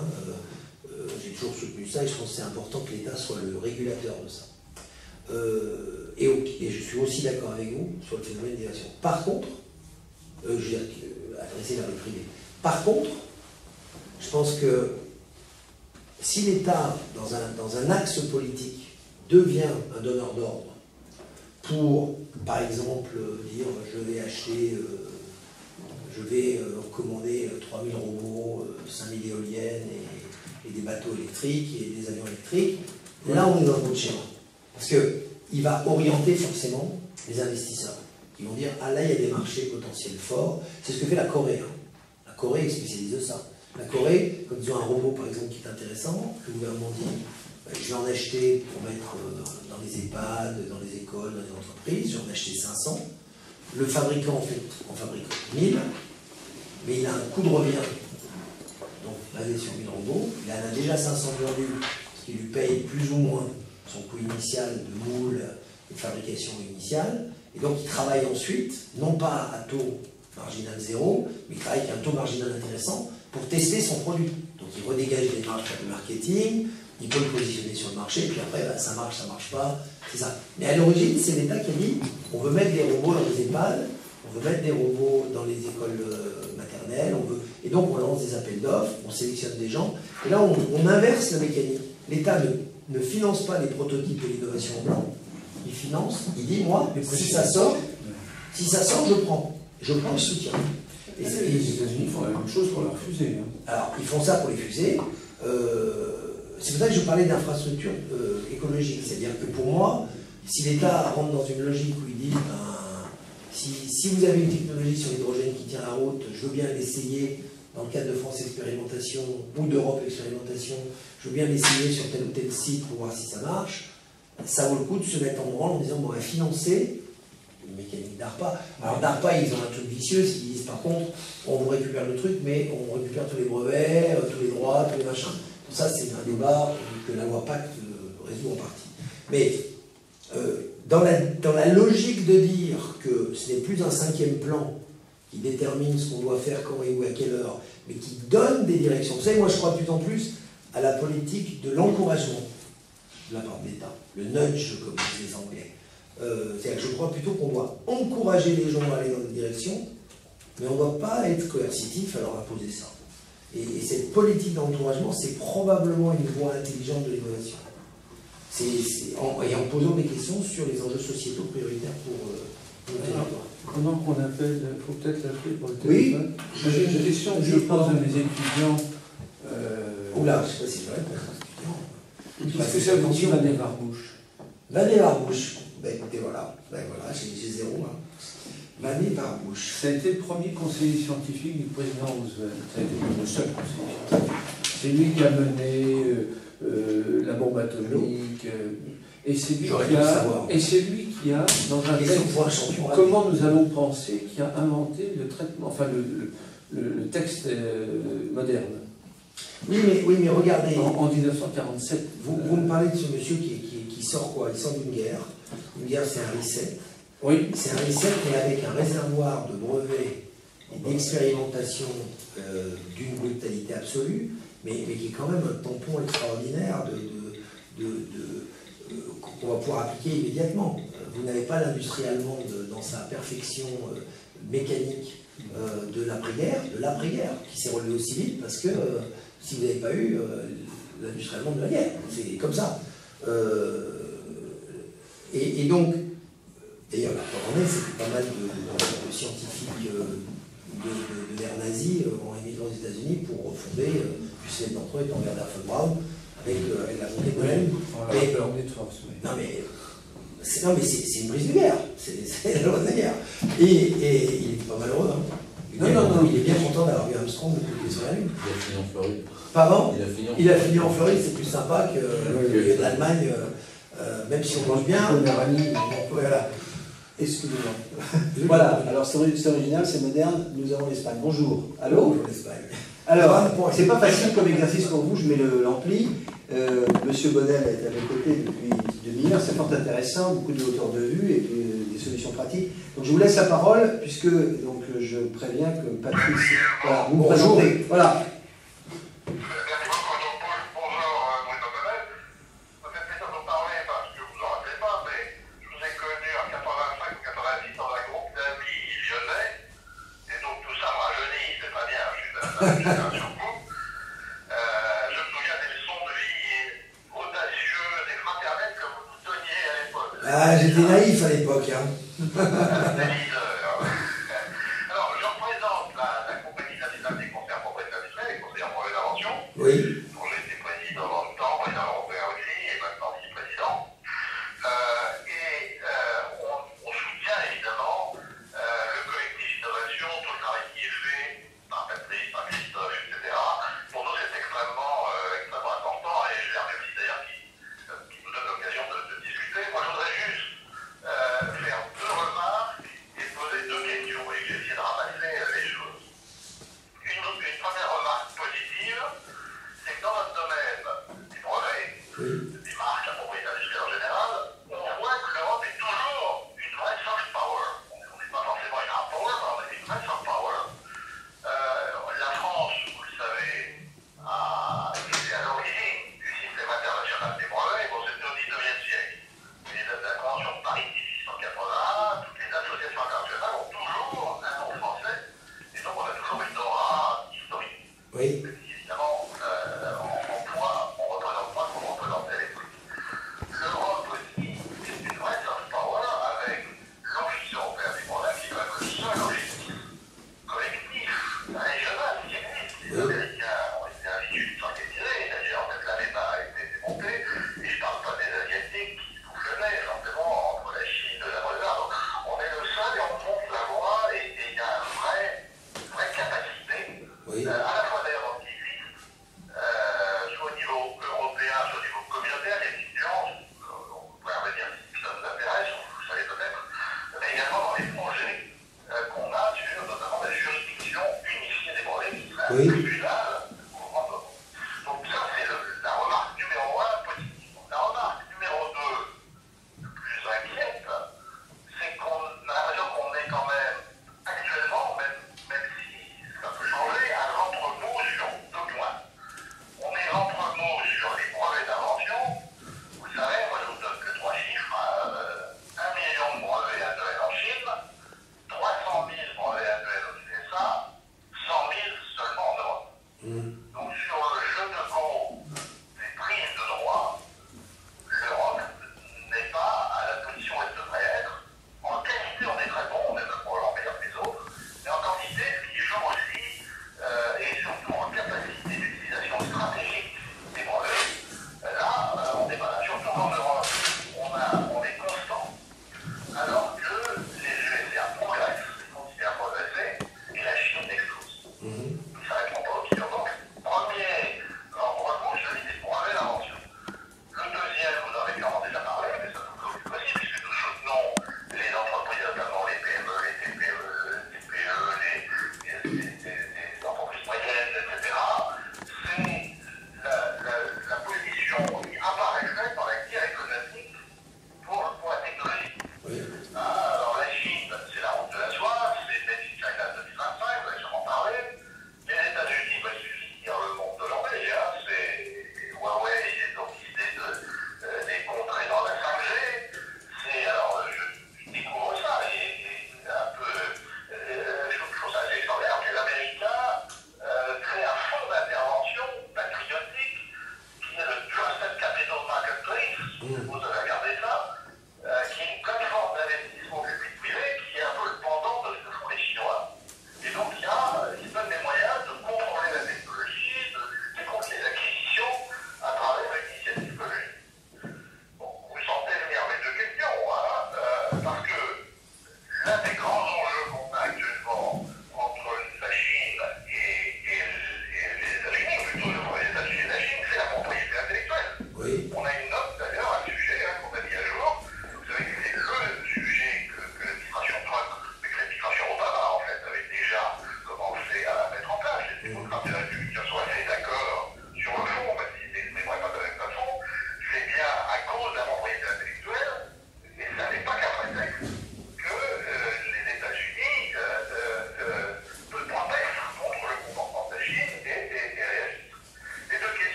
Speaker 2: J'ai toujours soutenu ça et je pense que c'est important que l'État soit le régulateur de ça. Et je suis aussi d'accord avec vous sur le phénomène d'innovation. Par contre, je veux dire, adresser vers le privé. Par contre, je pense que si l'État, dans un axe politique, devient un donneur d'ordre pour, par exemple, dire je vais commander 3000 robots, 5000 éoliennes et des bateaux électriques et des avions électriques, là on est dans un autre schéma. Parce qu'il va orienter forcément les investisseurs qui vont dire ah là il y a des marchés potentiels forts. C'est ce que fait la Corée. La Corée est spécialiste de ça. La Corée, quand ils ont un robot par exemple qui est intéressant, le gouvernement dit je vais en acheter pour mettre dans les EHPAD, dans les écoles, dans les entreprises, je vais en acheter 500. Le fabricant en fabrique 1000, mais il a un coût de revient, donc basé sur 1000 robots, il en a déjà 500 vendus, ce qui lui paye plus ou moins son coût initial de moule et de fabrication initiale, et donc il travaille ensuite, non pas à taux marginal zéro, mais il travaille avec un taux marginal intéressant pour tester son produit. Donc il redégage des marges de marketing, il peut le positionner sur le marché, et puis après, ça marche pas, c'est ça. Mais à l'origine, c'est l'État qui a dit, on veut mettre des robots dans les EHPAD, on veut mettre des robots dans les écoles maternelles, et donc on lance des appels d'offres, on sélectionne des gens, et là on inverse la mécanique. L'État ne finance pas les prototypes de l'innovation en blanc, il finance, il dit moi, si ça sort, je prends le soutien.
Speaker 3: Et les États-Unis font la même chose pour leurs fusées.
Speaker 2: Alors, ils font ça pour les fusées. C'est pour ça que je parlais d'infrastructure écologique. C'est-à-dire que pour moi, si l'État rentre dans une logique où il dit si vous avez une technologie sur l'hydrogène qui tient la route, je veux bien l'essayer dans le cadre de France Expérimentation ou d'Europe Expérimentation, je veux bien l'essayer sur tel ou tel site pour voir si ça marche, ça vaut le coup de se mettre en branle en disant bon, on va financer une mécanique d'ARPA. Alors d'ARPA, ils ont un truc vicieux, ils disent par contre, on vous récupère le truc, mais on récupère tous les brevets, tous les droits, tous les machins. Tout ça, c'est un débat que la loi Pacte résout en partie. Mais dans la logique de dire que ce n'est plus un 5e plan qui détermine ce qu'on doit faire, quand et où, à quelle heure, mais qui donne des directions. Vous savez, moi je crois de plus en plus à la politique de l'encouragement de la part de l'État, le nudge, comme disent les Anglais. C'est-à-dire que je crois plutôt qu'on doit encourager les gens à aller dans une direction, mais on ne doit pas être coercitif à leur imposer ça. Et cette politique d'encouragement, c'est probablement une voie intelligente de l'innovation. Et en posant des questions sur les enjeux sociétaux prioritaires pour le territoire.
Speaker 3: Pendant qu'on appelle, il faut peut-être l'appeler pour le téléphone.
Speaker 2: Oui.
Speaker 3: J'ai une question que je pose à mes étudiants.
Speaker 2: Oula, je ne sais pas si c'est vrai.
Speaker 3: Qu'est-ce que ça vous dit, Vanet Barbouche?
Speaker 2: Vanet Barbouche. Ben écoutez, voilà. Ben voilà, j'ai 0. Hein. Vanet Barbouche.
Speaker 3: Ça a été le premier conseiller scientifique du président Roosevelt. Ça a été le seul conseiller scientifique. C'est lui qui a mené la bombe atomique. Et c'est lui qui a, dans un texte, comment nous allons penser, qui a inventé le traitement, enfin le texte moderne.
Speaker 2: Oui, mais regardez.
Speaker 3: En 1947.
Speaker 2: Vous me parlez de ce monsieur qui sort quoi? Il sort d'une guerre. Une guerre, c'est un reset.
Speaker 3: Oui.
Speaker 2: C'est un reset, mais avec un réservoir de brevets et d'expérimentation d'une brutalité absolue, mais qui est quand même un tampon extraordinaire qu'on va pouvoir appliquer immédiatement. Vous n'avez pas l'industrie allemande dans sa perfection mécanique de l'après-guerre, qui s'est relevée aussi vite, parce que si vous n'avez pas eu l'industrie allemande de la guerre, c'est comme ça. Et donc, d'ailleurs, la preuve en est, c'est que pas mal de scientifiques de l'ère nazie ont émigré aux États-Unis pour fonder, puis c'est d'entre eux étant Werner von Braun, avec la montée de la Lune. Non mais c'est une brise de guerre, c'est la loi de la guerre. Et il est pas malheureux, hein. Non, il est bien content d'avoir vu Armstrong depuis sur la Lune.
Speaker 4: Il a fini en Floride.
Speaker 2: Pardon? Il a fini en Floride, c'est plus sympa que l'Allemagne, même si on mange bien. Voilà. Excusez-moi.
Speaker 1: Voilà, alors c'est original, c'est moderne, nous avons l'Espagne. Bonjour. Allô?
Speaker 2: Bonjour l'Espagne.
Speaker 1: Alors, c'est pas facile comme exercice pour vous, je mets l'ampli. Monsieur Bonnel est à mes côtés depuis une demi-heure, c'est fort intéressant, beaucoup de hauteur de vue et puis des solutions pratiques. Donc je vous laisse la parole, puisque donc, je préviens que Patrice, voilà, vous me présentez. Voilà.
Speaker 5: Je me souviens des leçons de vie audacieuses et fraternelles que vous nous donniez à l'époque.
Speaker 2: Ah, j'étais naïf à l'époque, hein.
Speaker 5: Alors, je représente la compagnie nationale des concerts propriétaires industriels, les conseillers en brevet d'invention.
Speaker 2: Oui.
Speaker 5: Dont j'ai été président dans le temps, président européen aussi, et maintenant vice-président. On soutient évidemment le collectif innovation, tout le travail qui est fait par Patrice, par Christophe, etc. Pour nous, c'est extrêmement important, et je les remercie d'ailleurs qui nous donnent l'occasion de discuter. Moi, je voudrais juste faire deux remarques et poser deux questions.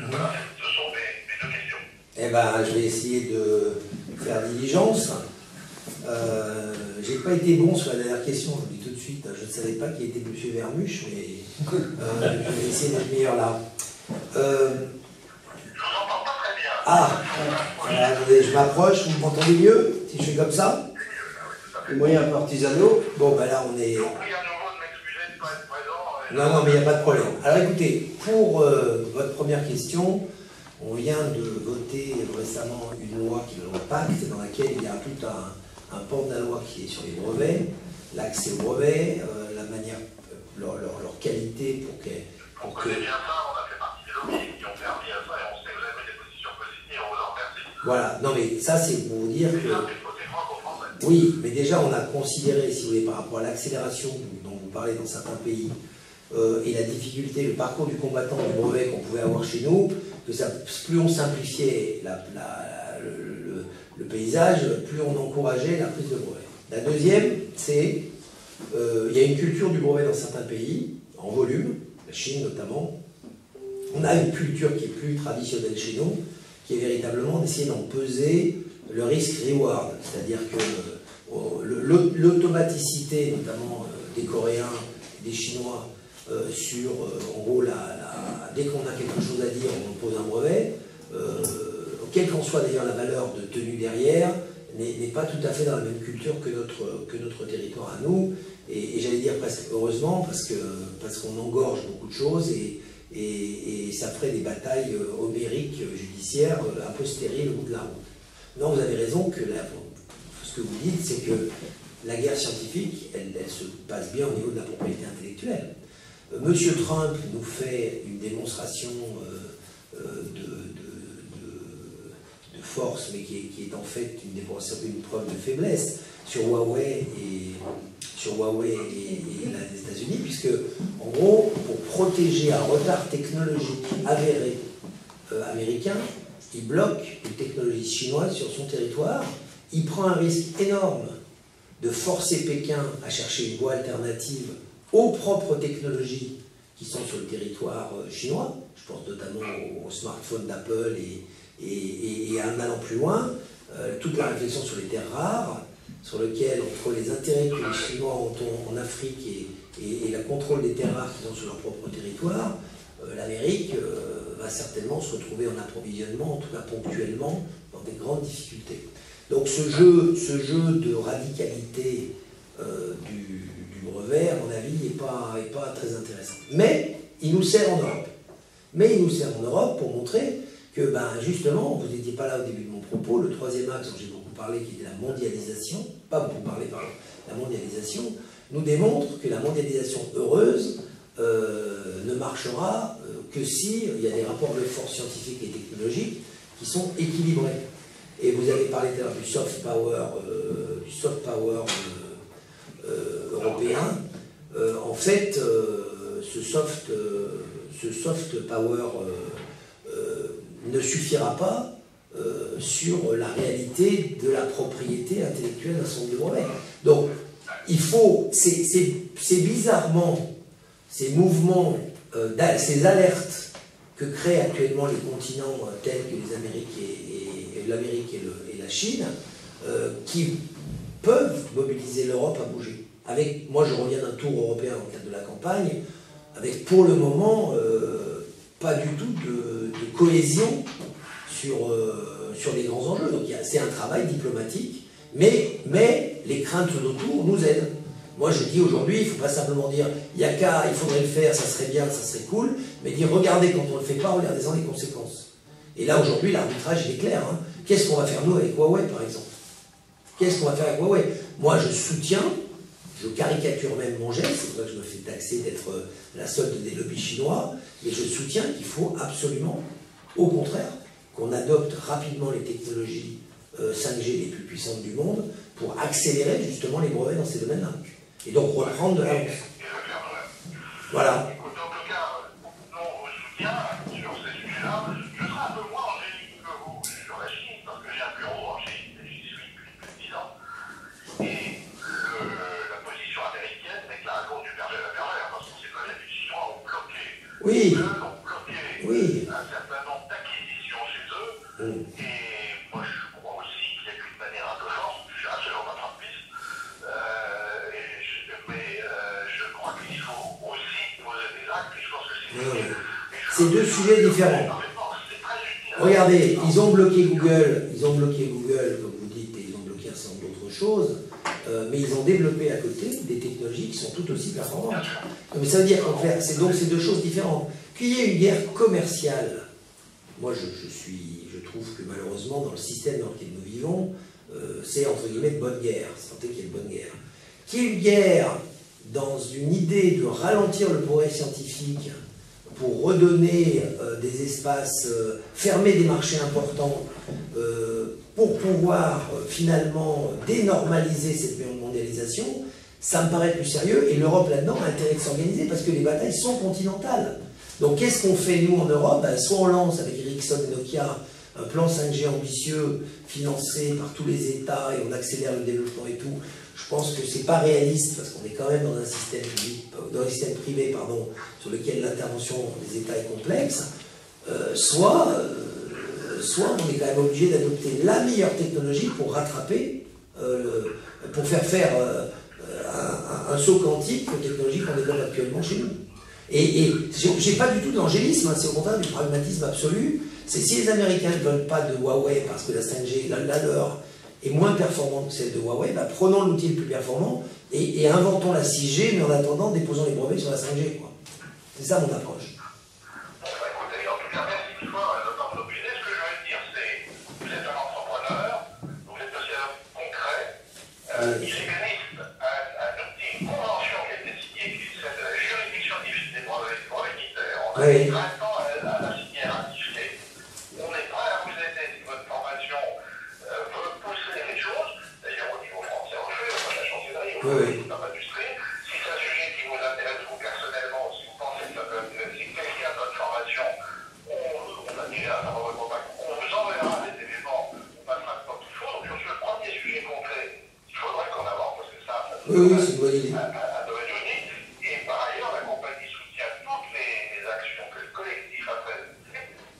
Speaker 5: Voilà, ce sont mes deux questions.
Speaker 2: Eh ben, je vais essayer de faire diligence. J'ai pas été bon sur la dernière question, je vous le dis tout de suite. Je ne savais pas qui était M. Vermuche, mais je vais essayer d'être meilleur là.
Speaker 5: Je vous entends pas très bien.
Speaker 2: Ah, attendez, je m'approche, vous m'entendez mieux si je fais comme ça?
Speaker 1: Les moyens artisanaux.
Speaker 2: Bon, ben là, on est.
Speaker 5: Je vous prie à nouveau de m'excuser de ne pas être présent.
Speaker 2: Non, non, mais il n'y a pas de problème. Alors écoutez, pour votre première question, on vient de voter récemment une loi qui est la loi Pacte, dans laquelle il y a tout un pan de la loi qui est sur les brevets, l'accès aux brevets, la manière, leur qualité pour que.
Speaker 5: On connaît bien ça, on a fait partie des lobbies qui ont permis à ça et on sait que vous avez pris des positions positives, on vous en remercie.
Speaker 2: Voilà, non mais ça c'est pour vous dire
Speaker 5: Mais
Speaker 2: que.
Speaker 5: ça, c'est le côté franco-français.
Speaker 2: Oui, mais déjà on a considéré, si vous voulez, par rapport à l'accélération dont vous parlez dans certains pays, et la difficulté, le parcours du combattant du brevet qu'on pouvait avoir chez nous, que ça, plus on simplifiait le paysage, plus on encourageait la prise de brevet. La deuxième, c'est il y a une culture du brevet dans certains pays, en volume, la Chine notamment. On a une culture qui est plus traditionnelle chez nous, qui est véritablement d'essayer d'en peser le risque-reward, c'est-à-dire que l'automaticité, notamment des Coréens, des Chinois, sur, en gros, dès qu'on a quelque chose à dire, on pose un brevet, quelle qu'en soit d'ailleurs la valeur de tenue derrière, n'est pas tout à fait dans la même culture que notre territoire à nous, et j'allais dire presque heureusement, parce qu'on engorge beaucoup de choses, et ça ferait des batailles homériques, judiciaires, un peu stériles au bout de la route. Non, vous avez raison que ce que vous dites, c'est que la guerre scientifique, elle se passe bien au niveau de la propriété intellectuelle. Monsieur Trump nous fait une démonstration de force, mais qui est en fait une preuve de faiblesse sur Huawei et les États-Unis, puisque en gros, pour protéger un retard technologique avéré américain, il bloque une technologie chinoise sur son territoire. Il prend un risque énorme de forcer Pékin à chercher une voie alternative aux propres technologies qui sont sur le territoire chinois. Je pense notamment aux smartphones d'Apple et en allant plus loin, toute la réflexion sur les terres rares, sur lequel, entre les intérêts que les Chinois ont en Afrique et le contrôle des terres rares qui sont sur leur propre territoire, l'Amérique va certainement se retrouver en approvisionnement, en tout cas ponctuellement, dans des grandes difficultés. Donc ce jeu de radicalité du brevet, à mon avis, n'est pas très intéressant. Mais il nous sert en Europe. Mais il nous sert en Europe pour montrer que, justement, vous n'étiez pas là au début de mon propos, le troisième axe dont j'ai beaucoup parlé, qui était la mondialisation, pas beaucoup parlé, pardon, la mondialisation, nous démontre que la mondialisation heureuse ne marchera que si il y a des rapports de force scientifiques et technologiques qui sont équilibrés. Et vous avez parlé tout à l'heure du soft power européen. En fait, ce soft power ne suffira pas sur la réalité de la propriété intellectuelle d'un centre de brevet. Donc, il faut, c'est bizarrement ces mouvements, ces alertes que créent actuellement les continents tels que l'Amérique et la Chine, qui peuvent mobiliser l'Europe à bouger. Moi, je reviens d'un tour européen dans le cadre de la campagne, avec pour le moment pas du tout de cohésion sur les grands enjeux. Donc c'est un travail diplomatique, mais les craintes d'autour nous aident. Moi je dis aujourd'hui, il ne faut pas simplement dire il faudrait le faire, ça serait bien, ça serait cool, mais dire regardez quand on ne le fait pas, regardez-en les conséquences. Et là aujourd'hui l'arbitrage il est clair. Hein. Qu'est-ce qu'on va faire nous avec Huawei par exemple? Qu'est-ce qu'on va faire avec Huawei? Moi je soutiens, je caricature même mon geste, c'est pour ça que je me fais taxer d'être la solde des lobbies chinois, mais je soutiens qu'il faut absolument, au contraire, qu'on adopte rapidement les technologies 5G les plus puissantes du monde pour accélérer justement les brevets dans ces domaines-là. Et donc reprendre de l'avance. Voilà.
Speaker 5: En tout cas, nous on vous soutient sur ces sujets-là. Je serai un peu moins angélique que vous sur la Chine, parce que j'ai un bureau en Chine, et j'y suis depuis plus de 10 ans. Et la position américaine n'est que la raconte du berger à la bergère, parce qu'on sait très bien que les Chinois ont bloqué.
Speaker 2: Oui.
Speaker 5: Ont bloqué un certain nombre Et moi, je crois aussi qu'il n'y a qu'une manière un peu forte, je suis absolument pas trumpiste, mais je crois qu'il faut aussi poser des actes, et je pense que
Speaker 2: c'est deux sujets différents. Regardez, ils ont bloqué Google, comme vous dites, et ils ont bloqué un certain nombre d'autres choses, mais ils ont développé à côté des technologies qui sont tout aussi performantes. Mais ça veut dire qu'en fait, c'est deux choses différentes. Qu'il y ait une guerre commerciale, moi je trouve que malheureusement, dans le système dans lequel nous vivons, c'est entre guillemets de bonne guerre, c'est tant qu'il y ait de bonne guerre. Qu'il y ait une guerre dans une idée de ralentir le progrès scientifique, pour redonner des espaces, fermer des marchés importants, pour pouvoir finalement dénormaliser cette mondialisation, ça me paraît plus sérieux, et l'Europe là-dedans a intérêt de s'organiser, parce que les batailles sont continentales. Donc qu'est-ce qu'on fait nous en Europe? Soit on lance avec Ericsson et Nokia un plan 5G ambitieux, financé par tous les États, et on accélère le développement et tout. Je pense que c'est pas réaliste, parce qu'on est quand même dans un système public, dans un système privé, pardon, sur lequel l'intervention des États est complexe. Soit on est quand même obligé d'adopter la meilleure technologie pour rattraper, pour faire un saut quantique aux technologies qu'on développe actuellement chez nous. Et j'ai pas du tout d'angélisme, hein, c'est au contraire du pragmatisme absolu. C'est si les Américains ne veulent pas de Huawei parce que la 5G, la leur, est moins performante que celle de Huawei, bah prenons l'outil le plus performant et inventons la 6G, mais en attendant, déposons les brevets sur la 5G. C'est ça mon approche.
Speaker 5: Bon, bah écoutez, en tout cas, merci une fois de temps mobilisé. Ce que je veux dire, c'est vous êtes un entrepreneur, vous êtes aussi un concret. Il existe un outil, une convention qui a été signée, qui est celle de la juridiction des brevets militaires. On a mis 20 ans à la signer, à ratifier. On est prêt à vous aider si votre formation veut pousser les choses. D'ailleurs, au niveau français, on le fait, on a la chancellerie, on le fait dans l'industrie. Si c'est un sujet qui vous intéresse vous personnellement, si vous pensez que ça peut intéresser quelqu'un de votre formation, on a déjà un nombre de contacts, on vous enverra des éléments, on passera le temps qu'il faut. Donc, sur ce premier sujet concret, il faudrait qu'on avance, parce que ça
Speaker 2: c'est une bonne idée.
Speaker 5: Un domaine unique. Et par ailleurs, la compagnie soutient toutes les actions que le collectif a faites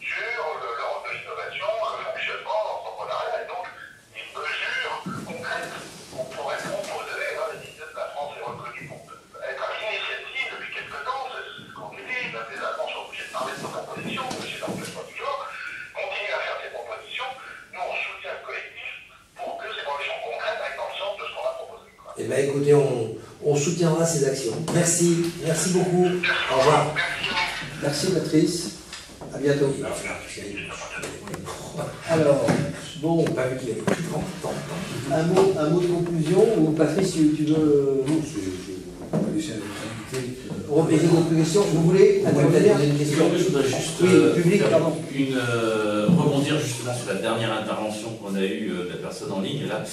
Speaker 5: sur l'Europe de l'innovation, le fonctionnement, l'entrepreneuriat, et donc des mesures concrètes qu'on pourrait proposer. La France est reconnue pour être à l'initiative depuis quelque temps, c'est ce qu'on dit, les Allemands sont obligés de parler de nos propositions, mais c'est l'empêchement du genre. Continuer à faire ces propositions, nous on soutient le collectif pour que ces propositions concrètes aillent dans le sens de ce qu'on a proposé.
Speaker 2: Eh bien écoutez, on soutiendra ces actions. Merci beaucoup. Au revoir.
Speaker 1: Merci Patrice. À bientôt. Alors, bon,
Speaker 2: J'ai pas vu qu'il avait pris 30 ans.
Speaker 1: un mot de conclusion, ou Patrice, tu veux reposer d'autres questions? Vous voulez intervenir?
Speaker 2: Une question.
Speaker 4: Je voudrais juste
Speaker 1: public, pardon.
Speaker 4: rebondir justement sur la dernière intervention qu'on a eue de la personne en ligne là.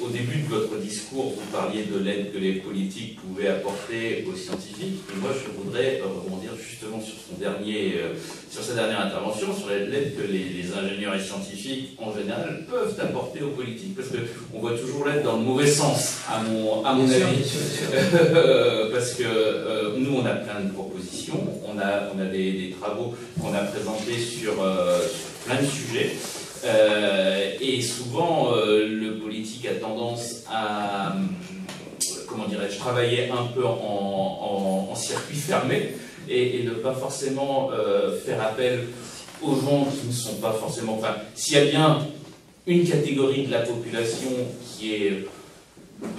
Speaker 4: Au début de votre discours, vous parliez de l'aide que les politiques pouvaient apporter aux scientifiques. Et moi, je voudrais rebondir justement sur sa dernière intervention, sur l'aide que les ingénieurs et scientifiques en général peuvent apporter aux politiques, parce qu'on voit toujours l'aide dans le mauvais sens, à mon avis. Parce que nous, on a plein de propositions, on a des travaux qu'on a présentés sur plein de sujets. Et souvent, le politique a tendance à, comment dirais-je, travailler un peu en circuit fermé et ne pas forcément faire appel aux gens qui ne sont pas forcément... Enfin, s'il y a bien une catégorie de la population qui est,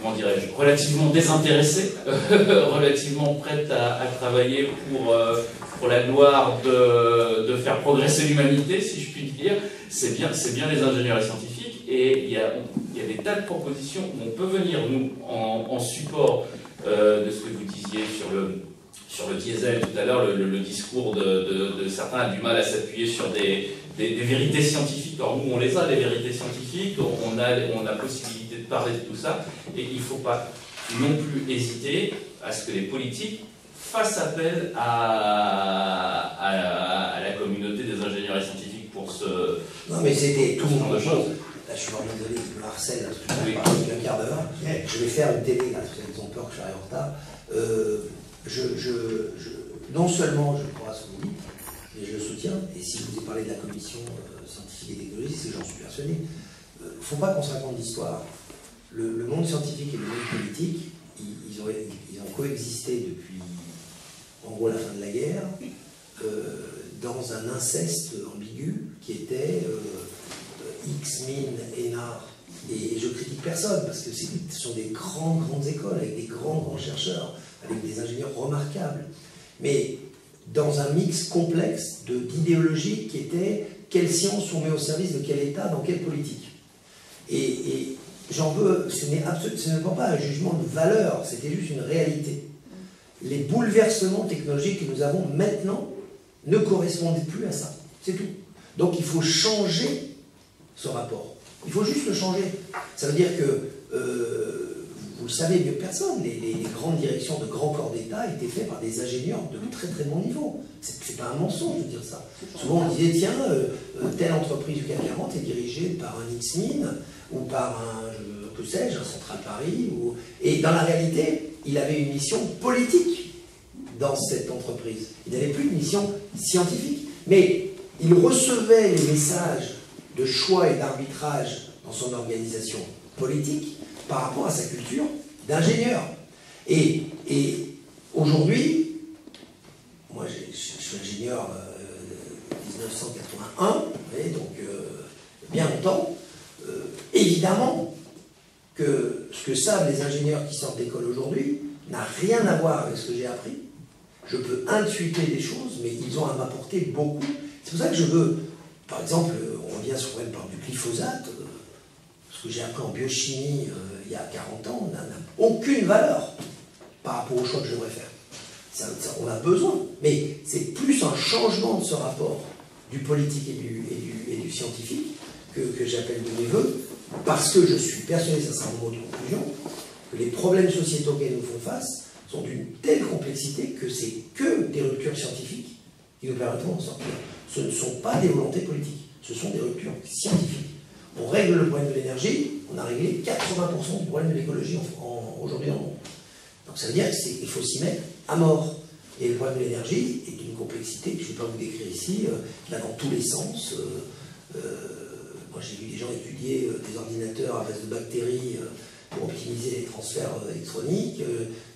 Speaker 4: comment dirais-je, relativement désintéressée, relativement prête à travailler pour la gloire de faire progresser l'humanité, si je puis dire, c'est bien les ingénieurs et scientifiques. Et il y a des tas de propositions où on peut venir, nous, en support de ce que vous disiez sur le diesel tout à l'heure. Le discours de certains a du mal à s'appuyer sur des vérités scientifiques. Alors nous, on les a, les vérités scientifiques, on a possibilité de parler de tout ça, et il ne faut pas non plus hésiter à ce que les politiques fassent appel à la communauté des ingénieurs et scientifiques pour ce...
Speaker 2: Non mais c'était tout
Speaker 4: ce genre de choses.
Speaker 2: Là, je suis vraiment désolé, je me harcèle depuis un quart d'heure. Je vais faire une télé, là, parce qu'ils ont peur que j'arrive en retard. Non seulement je crois à ce que vous dites, mais je le soutiens, et et si je vous ai parlé de la commission scientifique et technologique, c'est que j'en suis persuadé. Il ne faut pas qu'on se raconte d'histoire. Le monde scientifique et le monde politique, ils ont coexisté depuis, en gros, la fin de la guerre, dans un inceste ambigu qui était X, Mines, ENA, et je critique personne, parce que ce sont des grandes écoles, avec des grands chercheurs, avec des ingénieurs remarquables, mais dans un mix complexe d'idéologies qui était quelle science on met au service de quel État, dans quelle politique. Et j'en veux, ce n'est pas un jugement de valeur, c'était juste une réalité. Les bouleversements technologiques que nous avons maintenant ne correspondent plus à ça, c'est tout. Donc il faut changer ce rapport. Il faut juste le changer. Ça veut dire que, vous le savez mieux que personne, les grandes directions de grands corps d'État étaient faites par des ingénieurs de très très bon niveau. C'est pas un mensonge de dire ça. Souvent on disait, tiens, telle entreprise du CAC 40 est dirigée par un X-Mine, ou par un, que sais-je, un Central Paris. Et dans la réalité, il avait une mission politique dans cette entreprise. Il n'avait plus de mission scientifique. Mais il recevait les messages de choix et d'arbitrage dans son organisation politique par rapport à sa culture d'ingénieur. Et aujourd'hui, moi je suis ingénieur 1981, vous voyez, donc bien longtemps, évidemment que ce que savent les ingénieurs qui sortent d'école aujourd'hui n'a rien à voir avec ce que j'ai appris. Je peux intuiter des choses, mais ils ont à m'apporter beaucoup. C'est pour ça que je veux, par exemple, on revient sur le problème du glyphosate, ce que j'ai appris en biochimie il y a 40 ans, n'a aucune valeur par rapport au choix que je devrais faire. On a besoin, mais c'est plus un changement de ce rapport du politique et du scientifique que j'appelle de mes voeux, parce que je suis persuadé, ça sera mon mot de conclusion, que les problèmes sociétaux auxquels nous faisons face sont d'une telle complexité que c'est que des ruptures scientifiques qui nous permettront d'en sortir. Ce ne sont pas des volontés politiques, ce sont des ruptures scientifiques. On règle le problème de l'énergie, on a réglé 80% du problème de l'écologie aujourd'hui dans le monde. Donc ça veut dire qu'il faut s'y mettre à mort. Et le problème de l'énergie est d'une complexité que je ne vais pas vous décrire ici, qui va dans tous les sens. Moi j'ai vu des gens étudier des ordinateurs à base de bactéries pour optimiser les transferts électroniques.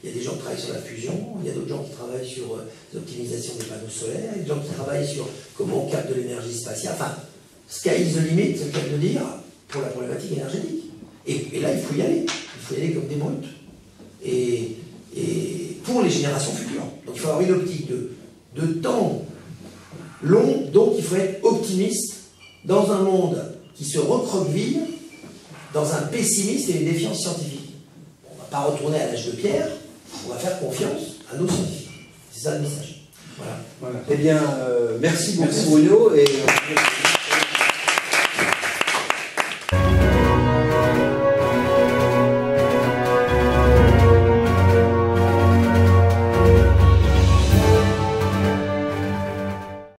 Speaker 2: Il y a des gens qui travaillent sur la fusion, il y a d'autres gens qui travaillent sur l'optimisation des panneaux solaires, il y a des gens qui travaillent sur comment on capte de l'énergie spatiale. Enfin, sky is the limit, c'est le cas de dire, pour la problématique énergétique. Et là, il faut y aller. Il faut y aller comme des brutes. Et pour les générations futures. Donc il faut avoir une optique de temps long, donc il faut être optimiste dans un monde qui se recroqueville, dans un pessimisme et une défiance scientifique. On ne va pas retourner à l'âge de pierre, on va faire confiance à nos scientifiques. C'est ça le message. Voilà.
Speaker 1: Eh bien, merci beaucoup Bruno. Et